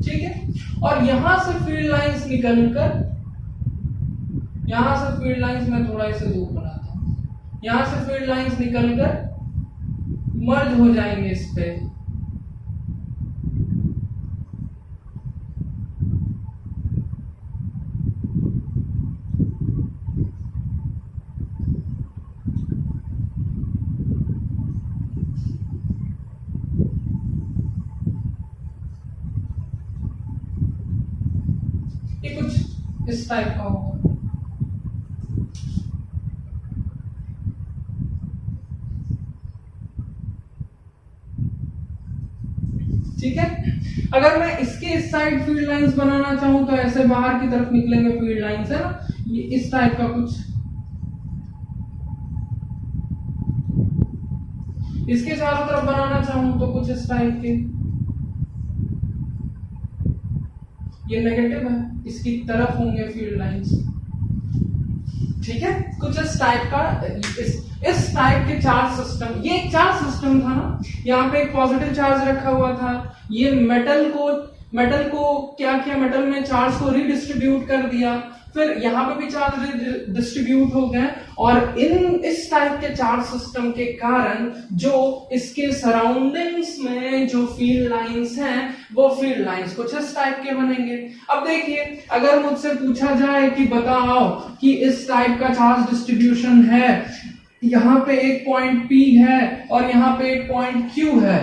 ठीक है। और यहां से फील्ड लाइंस निकलकर, यहां से फील्ड लाइंस मैं थोड़ा इसे दूर बनाता हूं, यहां से फील्ड लाइंस निकलकर मर्ज हो जाएंगे इस पे, ये कुछ इस टाइप का होगा। ठीक है। अगर मैं इसके इस साइड फील्ड लाइंस बनाना चाहूं तो ऐसे बाहर की तरफ निकलेंगे फील्ड लाइंस, है ना, ये इस टाइप का कुछ। इसके चारों तरफ बनाना चाहूं तो कुछ इस टाइप के, ये नेगेटिव है, इसकी तरफ होंगे फील्ड लाइंस, ठीक है। कुछ इस टाइप का, इस टाइप के चार्ज सिस्टम, ये एक चार्ज सिस्टम था ना, यहाँ पे एक पॉजिटिव चार्ज रखा हुआ था, ये मेटल को क्या किया, मेटल में चार्ज को रिडिस्ट्रीब्यूट कर दिया, फिर यहाँ पे भी चार्ज डिस्ट्रीब्यूट हो गए, और इस टाइप के चार्ज सिस्टम के कारण जो इसके सराउंडिंग्स में जो फील्ड लाइंस हैं वो फील्ड लाइंस कुछ इस टाइप के बनेंगे। अब देखिए, अगर मुझसे पूछा जाए कि बताओ कि इस टाइप का चार्ज डिस्ट्रीब्यूशन है, यहाँ पे एक पॉइंट P है और यहाँ पे एक पॉइंट Q है,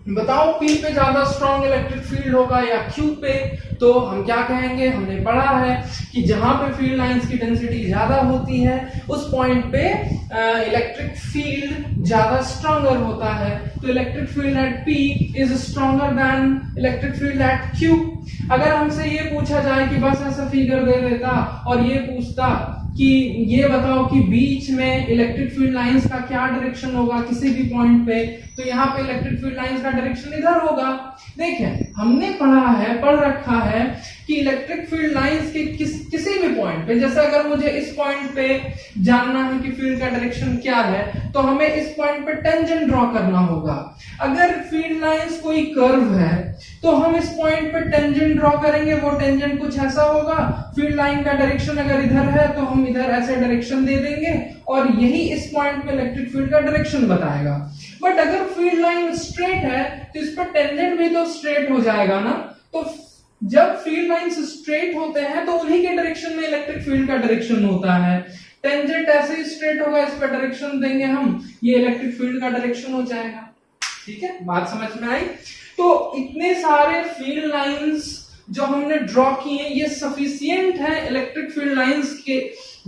बताओ P पे ज्यादा स्ट्रॉन्ग इलेक्ट्रिक फील्ड होगा या Q पे, तो हम क्या कहेंगे, हमने पढ़ा है कि जहां पे फील्ड लाइंस की डेंसिटी ज्यादा होती है उस पॉइंट पे इलेक्ट्रिक फील्ड ज्यादा स्ट्रॉन्गर होता है, तो electric field eight P is stronger than electric field eight Q। अगर हमसे ये पूछा जाए कि बस ऐसा फिगर दे देता और ये पूछता कि ये बताओ कि बीच में इलेक्ट्रिक फील्ड लाइंस का क्या डायरेक्शन होगा किसी भी पॉइंट पे, तो यहाँ पे इलेक्ट्रिक फील्ड लाइंस का डायरेक्शन इधर होगा। देखें, हमने पढ़ रखा है कि इलेक्ट्रिक फील्ड लाइंस के किसी भी पॉइंट पे, जैसे अगर मुझे इस पॉइंट पे जानना है कि फील्ड का डायरेक्शन क्या है, तो हमें इस पॉइंट पे टेंजेंट ड्रॉ करना होगा। अगर फील्ड लाइंस कोई कर्व है तो हम इस पॉइंट पे टेंजेंट ड्रॉ करेंगे, वो टेंजेंट कुछ ऐसा होगा, फील्ड लाइन का डायरेक्शन अगर इधर है तो हम इधर ऐसे डायरेक्शन दे देंगे और यही इस पॉइंट पे इलेक्ट्रिक फील्ड का डायरेक्शन बताएगा। बट अगर फील्ड लाइन स्ट्रेट है तो इस पर टेंजेंट भी तो स्ट्रेट हो जाएगा ना, तो जब फील्ड लाइंस स्ट्रेट होते हैं तो उन्हीं के डायरेक्शन में इलेक्ट्रिक फील्ड का डायरेक्शन होता है। टेंजेंट ऐसे ही स्ट्रेट होगा, इस पर डायरेक्शन देंगे हम, ये इलेक्ट्रिक फील्ड का डायरेक्शन हो जाएगा। ठीक है, बात समझ में आई? तो इतने सारे फील्ड लाइंस जो हमने ड्रॉ किए ये सफिशिएंट है इलेक्ट्रिक फील्ड लाइंस के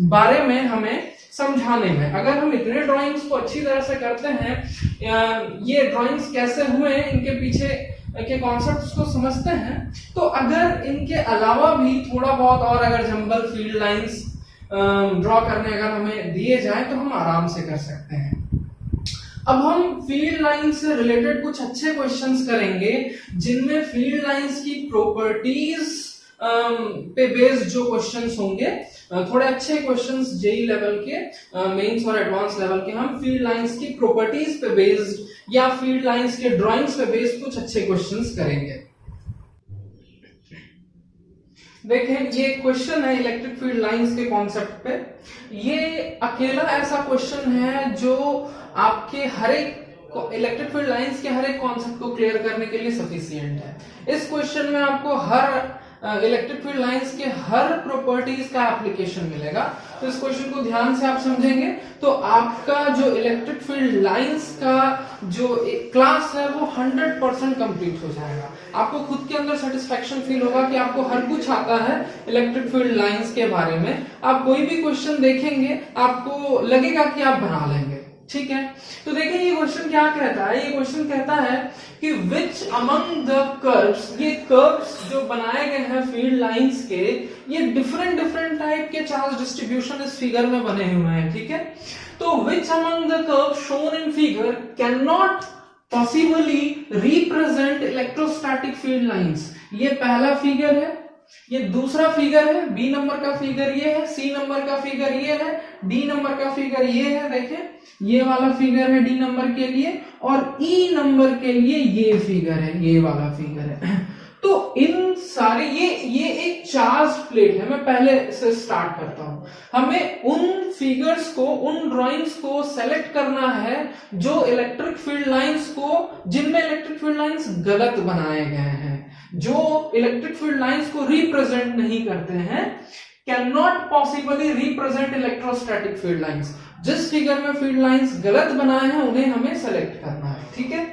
बारे में हमें समझाने में। अगर हम इतने ड्राइंग्स को अच्छी तरह से करते हैं, ये ड्राइंग्स कैसे हुए, इनके पीछे के कॉन्सेप्ट्स को समझते हैं, तो अगर इनके अलावा भी थोड़ा बहुत और अगर जंबल फील्ड लाइंस ड्रॉ करने अगर हमें दिए जाए तो हम आराम से कर सकते हैं। अब हम फील्ड लाइंस से रिलेटेड कुछ अच्छे क्वेश्चंस करेंगे जिनमें फील्ड लाइंस की प्रॉपर्टीज पे बेस्ड जो क्वेश्चंस होंगे, थोड़े अच्छे क्वेश्चंस जेई लेवल के, मेंस और एडवांस लेवल के, हम फील्ड लाइंस की प्रॉपर्टीज पे बेस्ड या फील्ड लाइंस के ड्राइंग्स पे बेस्ड कुछ अच्छे क्वेश्चंस करेंगे। देखें, ये क्वेश्चन है इलेक्ट्रिक फील्ड लाइंस के कॉन्सेप्ट पे। ये अकेला ऐसा क्वेश्चन है जो आपके हर एक इलेक्ट्रिक फील्ड लाइंस के हर एक कॉन्सेप्ट को क्लियर करने के लिए सफिशिएंट है। इस क्वेश्चन में आपको हर इलेक्ट्रिक फील्ड लाइंस के हर प्रॉपर्टीज का एप्लीकेशन मिलेगा। तो इस क्वेश्चन को ध्यान से आप समझेंगे तो आपका जो इलेक्ट्रिक फील्ड लाइंस का जो एक क्लास है वो 100% कंप्लीट हो जाएगा। आपको खुद के अंदर सेटिस्फेक्शन फील होगा कि आपको हर कुछ आता है इलेक्ट्रिक फील्ड लाइंस के बारे में। आप कोई भी क्वेश्चन देखेंगे आपको लगेगा कि आप बना लेंगे। ठीक है, तो देखिए ये क्वेश्चन क्या कहता है। ये क्वेश्चन कहता है कि विच अमंग द कर्व्स, ये कर्व्स जो बनाए गए हैं फील्ड लाइंस के, ये डिफरेंट टाइप के चार्ज डिस्ट्रीब्यूशन इस फिगर में बने हुए हैं। ठीक है, तो which among the curves shown in figure can not possibly represent electrostatic field lines. ये पहला फिगर है, ये दूसरा फिगर है, बी नंबर का फिगर ये है, सी नंबर का फिगर ये है, डी नंबर का फिगर ये है, देखें ये वाला फिगर है डी नंबर के लिए, और ई नंबर के लिए ये फिगर है, ये वाला फिगर है। तो इन सारे ये एक चार्ज प्लेट है। मैं पहले से स्टार्ट करता हूं। हमें उन फिगर्स को, उन ड्राइंग्स को सेलेक्ट करना है जो इलेक्ट्रिक फील्ड लाइंस को, जिनमें इलेक्ट्रिक फील्ड लाइंस गलत बनाए गए हैं, जो इलेक्ट्रिक फील्ड लाइंस को रिप्रेजेंट नहीं करते हैं, can not possibly represent electrostatic field lines. जिस फिगर में फील्ड लाइंस गलत बनाए हैं उन्हें हमें सेलेक्ट करना है, ठीक है।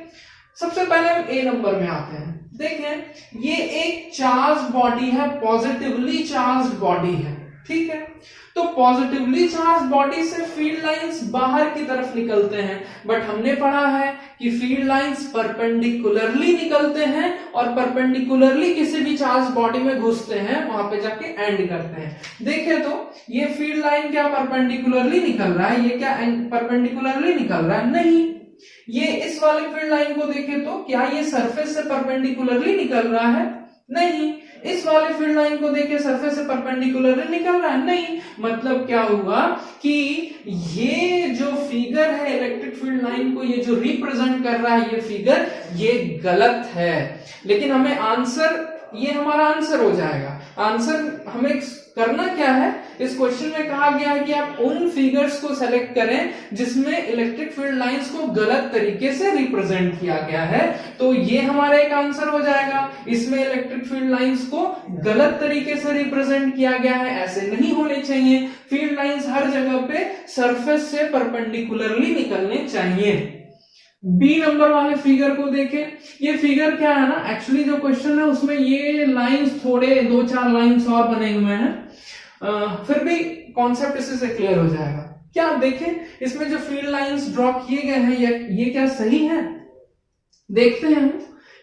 सबसे पहले हम ए नंबर में आते हैं। देखें ये एक चार्ज बॉडी है, पॉजिटिवली चार्ज बॉडी है, ठीक है। तो पॉजिटिवली चार्ज बॉडी से फील्ड लाइंस बाहर की तरफ निकलते हैं, बट हमने पढ़ा है कि फील्ड लाइंस परपेंडिकुलरली निकलते हैं और परपेंडिकुलरली किसी भी चार्ज बॉडी में घुसते हैं, वहां पे जाके एंड करते हैं। देखें तो ये फील्ड लाइन क्या परपेंडिकुलरली निकल रहा है, ये क्या परपेंडिकुलरली निकल रहा है? नहीं। ये इस वाले फील्ड लाइन को देखें तो क्या ये सरफेस से परपेंडिकुलरली निकल रहा है? नहीं। इस वाले फील्ड लाइन को देखें, सरफेस से परपेंडिकुलरली निकल रहा है? नहीं। मतलब क्या हुआ कि ये जो फिगर है इलेक्ट्रिक फील्ड लाइन को, ये जो रिप्रेजेंट कर रहा है ये फिगर, ये गलत है। लेकिन हमें आंसर, ये हमारा आंसर हो जाएगा। आंसर हमें करना क्या है, इस क्वेश्चन में कहा गया है कि आप उन फिगर्स को सेलेक्ट करें जिसमें इलेक्ट्रिक फील्ड लाइंस को गलत तरीके से रिप्रेजेंट किया गया है। तो ये हमारा एक आंसर हो जाएगा। इसमें इलेक्ट्रिक फील्ड लाइंस को गलत तरीके से रिप्रेजेंट किया गया है, ऐसे नहीं होने चाहिए। फील्ड लाइंस हर जगह पे सरफेस से परपेंडिकुलरली निकलने चाहिए। बी नंबर वाले फिगर को देखें। ये फिगर क्या है ना, एक्चुअली जो क्वेश्चन है उसमें ये लाइंस थोड़े 2-4 लाइंस और बने हुए हैं, फिर भी कॉन्सेप्ट इससे से क्लियर हो जाएगा। क्या आप देखें इसमें जो फील्ड लाइंस ड्रॉ किए गए हैं ये क्या सही है? देखते हैं।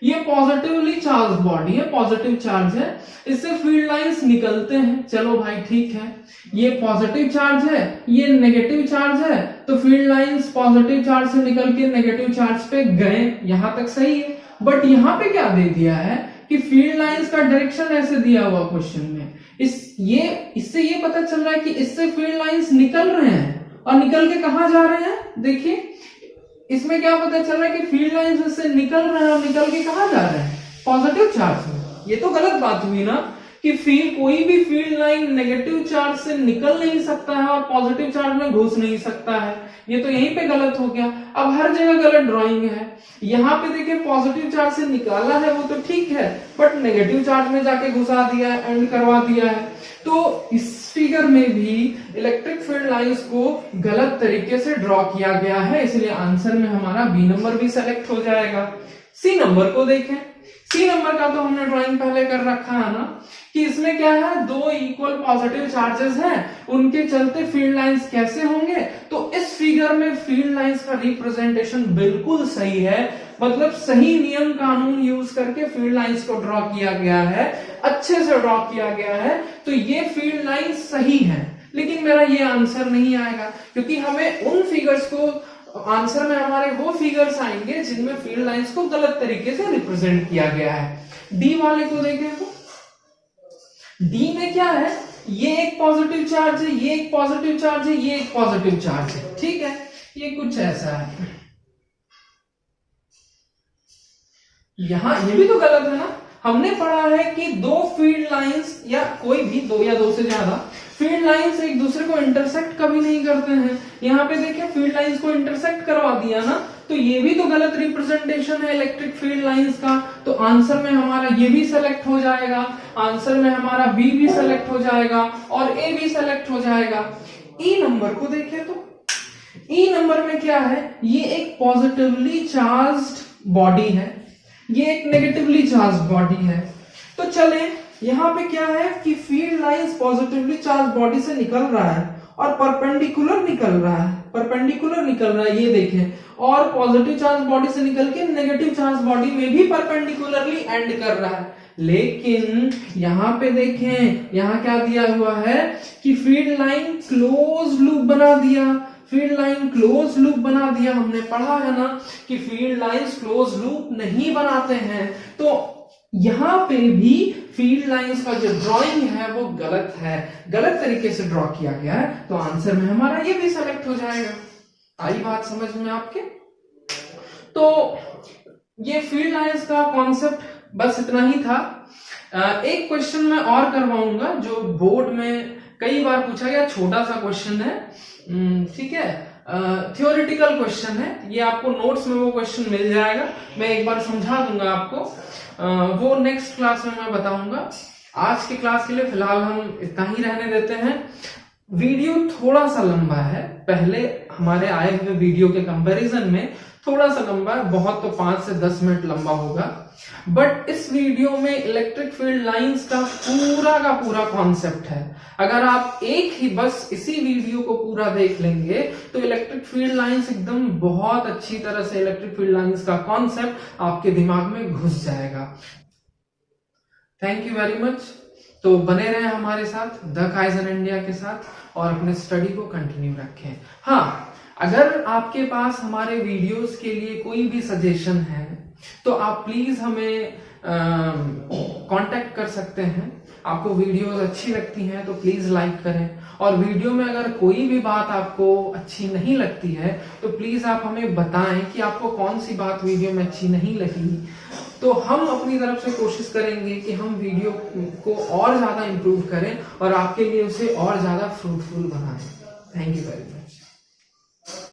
ये पॉजिटिवली चार्ज बॉडी है, पॉजिटिव चार्ज है, इससे फील्ड लाइंस निकलते हैं। चलो भाई ठीक है, ये पॉजिटिव चार्ज है, ये नेगेटिव चार्ज है, तो फील्ड लाइंस पॉजिटिव चार्ज से निकल के नेगेटिव चार्ज पे गए, यहां तक सही है। बट यहां पे क्या दे दिया है कि फील्ड लाइंस का डायरेक्शन ऐसे दिया हुआ क्वेश्चन में, इससे ये पता चल रहा है कि इससे फील्ड लाइंस निकल रहे हैं, और निकल के कहां जा रहे हैं? देखिए इसमें क्या पता चल रहा है कि फील्ड लाइंस इससे निकल रहे हैं, और निकल के कहां जा रहे हैं? पॉजिटिव चार्ज में। ये तो गलत बात हुई ना कि कोई भी फील्ड लाइन नेगेटिव चार्ज से निकल नहीं सकता है और पॉजिटिव चार्ज में घुस नहीं सकता है। ये तो यहीं पे गलत हो गया। अब हर जगह गलत ड्राइंग है। यहाँ पे देखिए पॉजिटिव चार्ज से निकाला है वो तो ठीक है, बट नेगेटिव चार्ज में जाके घुसा दिया है, एंड करवा दिया है। तो इस फिगर में भी इलेक्ट्रिक फील्ड लाइंस को गलत तरीके से ड्रॉ किया गया है, इसलिए आंसर में हमारा बी नंबर भी सेलेक्ट हो जाएगा। सी नंबर को देखें। सी नंबर का तो हमने ड्राइंग पहले कर रखा है ना, कि इसमें क्या है, 2 इक्वल पॉजिटिव चार्जेस हैं, उनके चलते फील्ड लाइंस कैसे होंगे? तो इस फिगर में फील्ड लाइंस का रिप्रेजेंटेशन बिल्कुल सही है, मतलब सही नियम कानून यूज करके फील्ड लाइंस को ड्रॉ किया गया है, अच्छे से ड्रॉ किया गया है। तो ये फील्ड लाइंस सही है, लेकिन मेरा ये आंसर नहीं आएगा, क्योंकि हमें उन फिगर्स को, आंसर में हमारे वो फिगर्स आएंगे जिनमें फील्ड लाइंस को गलत तरीके से रिप्रेजेंट किया गया है। डी वाले को देखें तो डी में क्या है, ये एक पॉजिटिव चार्ज है, ये एक पॉजिटिव चार्ज है, ये एक पॉजिटिव चार्ज है, ठीक है। ये कुछ ऐसा है। यहां ये भी तो गलत है ना। हमने पढ़ा है कि 2 फील्ड लाइंस या कोई भी 2 या 2 से ज्यादा फील्ड लाइंस एक दूसरे को इंटरसेक्ट कभी नहीं करते हैं। यहाँ पे देखिए फील्ड लाइंस को इंटरसेक्ट करवा दिया ना, तो ये भी तो गलत रिप्रेजेंटेशन है इलेक्ट्रिक फील्ड लाइंस का। तो आंसर में हमारा ये भी सेलेक्ट हो जाएगा, आंसर में हमारा बी भी सेलेक्ट हो जाएगा और ए भी सेलेक्ट हो जाएगा। ई नंबर को देखिए तो ई नंबर में क्या है, ये एक पॉजिटिवली चार्ज्ड बॉडी है, ये एक नेगेटिवली चार्ज बॉडी है। तो चले यहाँ पे क्या है कि field lines positively charge body से निकल रहा है और परपेंडिकुलर निकल रहा है, परपेंडिकुलर निकल रहा है, ये देखें, और पॉजिटिव चार्ज बॉडी से निकल के नेगेटिव चार्ज बॉडी में भी परपेंडिकुलरली एंड कर रहा है। लेकिन यहाँ पे देखें, यहाँ क्या दिया हुआ है कि फील्ड लाइन क्लोज लूप बना दिया, फील्ड लाइन क्लोज लूप बना दिया। हमने पढ़ा है ना कि फील्ड लाइंस क्लोज लूप नहीं बनाते हैं, तो यहां पे भी फील्ड लाइंस का जो ड्राइंग है वो गलत है, गलत तरीके से ड्रॉ किया गया है, तो आंसर में हमारा ये भी सेलेक्ट हो जाएगा। आई बात समझ में आपके? तो ये फील्ड लाइंस का कॉन्सेप्ट बस इतना ही था। एक क्वेश्चन मैं और करवाऊंगा जो बोर्ड में कई बार पूछा गया, छोटा सा क्वेश्चन है, ठीक है, थियोरिटिकल क्वेश्चन है, ये आपको नोट्स में वो क्वेश्चन मिल जाएगा, मैं एक बार समझा दूंगा आपको, वो नेक्स्ट क्लास में मैं बताऊंगा। आज की क्लास के लिए फिलहाल हम इतना ही रहने देते हैं। वीडियो थोड़ा सा लंबा है, पहले हमारे आए हुए वीडियो के कंपैरिजन में थोड़ा सा लंबा है, बहुत तो 5 से 10 मिनट लंबा होगा, बट इस वीडियो में इलेक्ट्रिक फील्ड लाइंस का पूरा कॉन्सेप्ट है। अगर आप एक ही बस इसी वीडियो को पूरा देख लेंगे तो इलेक्ट्रिक फील्ड लाइंस एकदम बहुत अच्छी तरह से इलेक्ट्रिक फील्ड लाइंस का कॉन्सेप्ट आपके दिमाग में घुस जाएगा। Thank you very much. तो बने रहे हमारे साथ द काइजन इंडिया के साथ और अपने स्टडी को कंटिन्यू रखें। हाँ, अगर आपके पास हमारे वीडियोस के लिए कोई भी सजेशन है तो आप प्लीज हमें कांटेक्ट कर सकते हैं। आपको वीडियोस अच्छी लगती हैं तो प्लीज लाइक करें, और वीडियो में अगर कोई भी बात आपको अच्छी नहीं लगती है तो प्लीज आप हमें बताएं कि आपको कौन सी बात वीडियो में अच्छी नहीं लगी, तो हम अपनी तरफ से कोशिश करेंगे कि हम वीडियो को और ज्यादा इंप्रूव करें और आपके लिए उसे और ज्यादा फ्रूटफुल बनाएं। Thank you very much.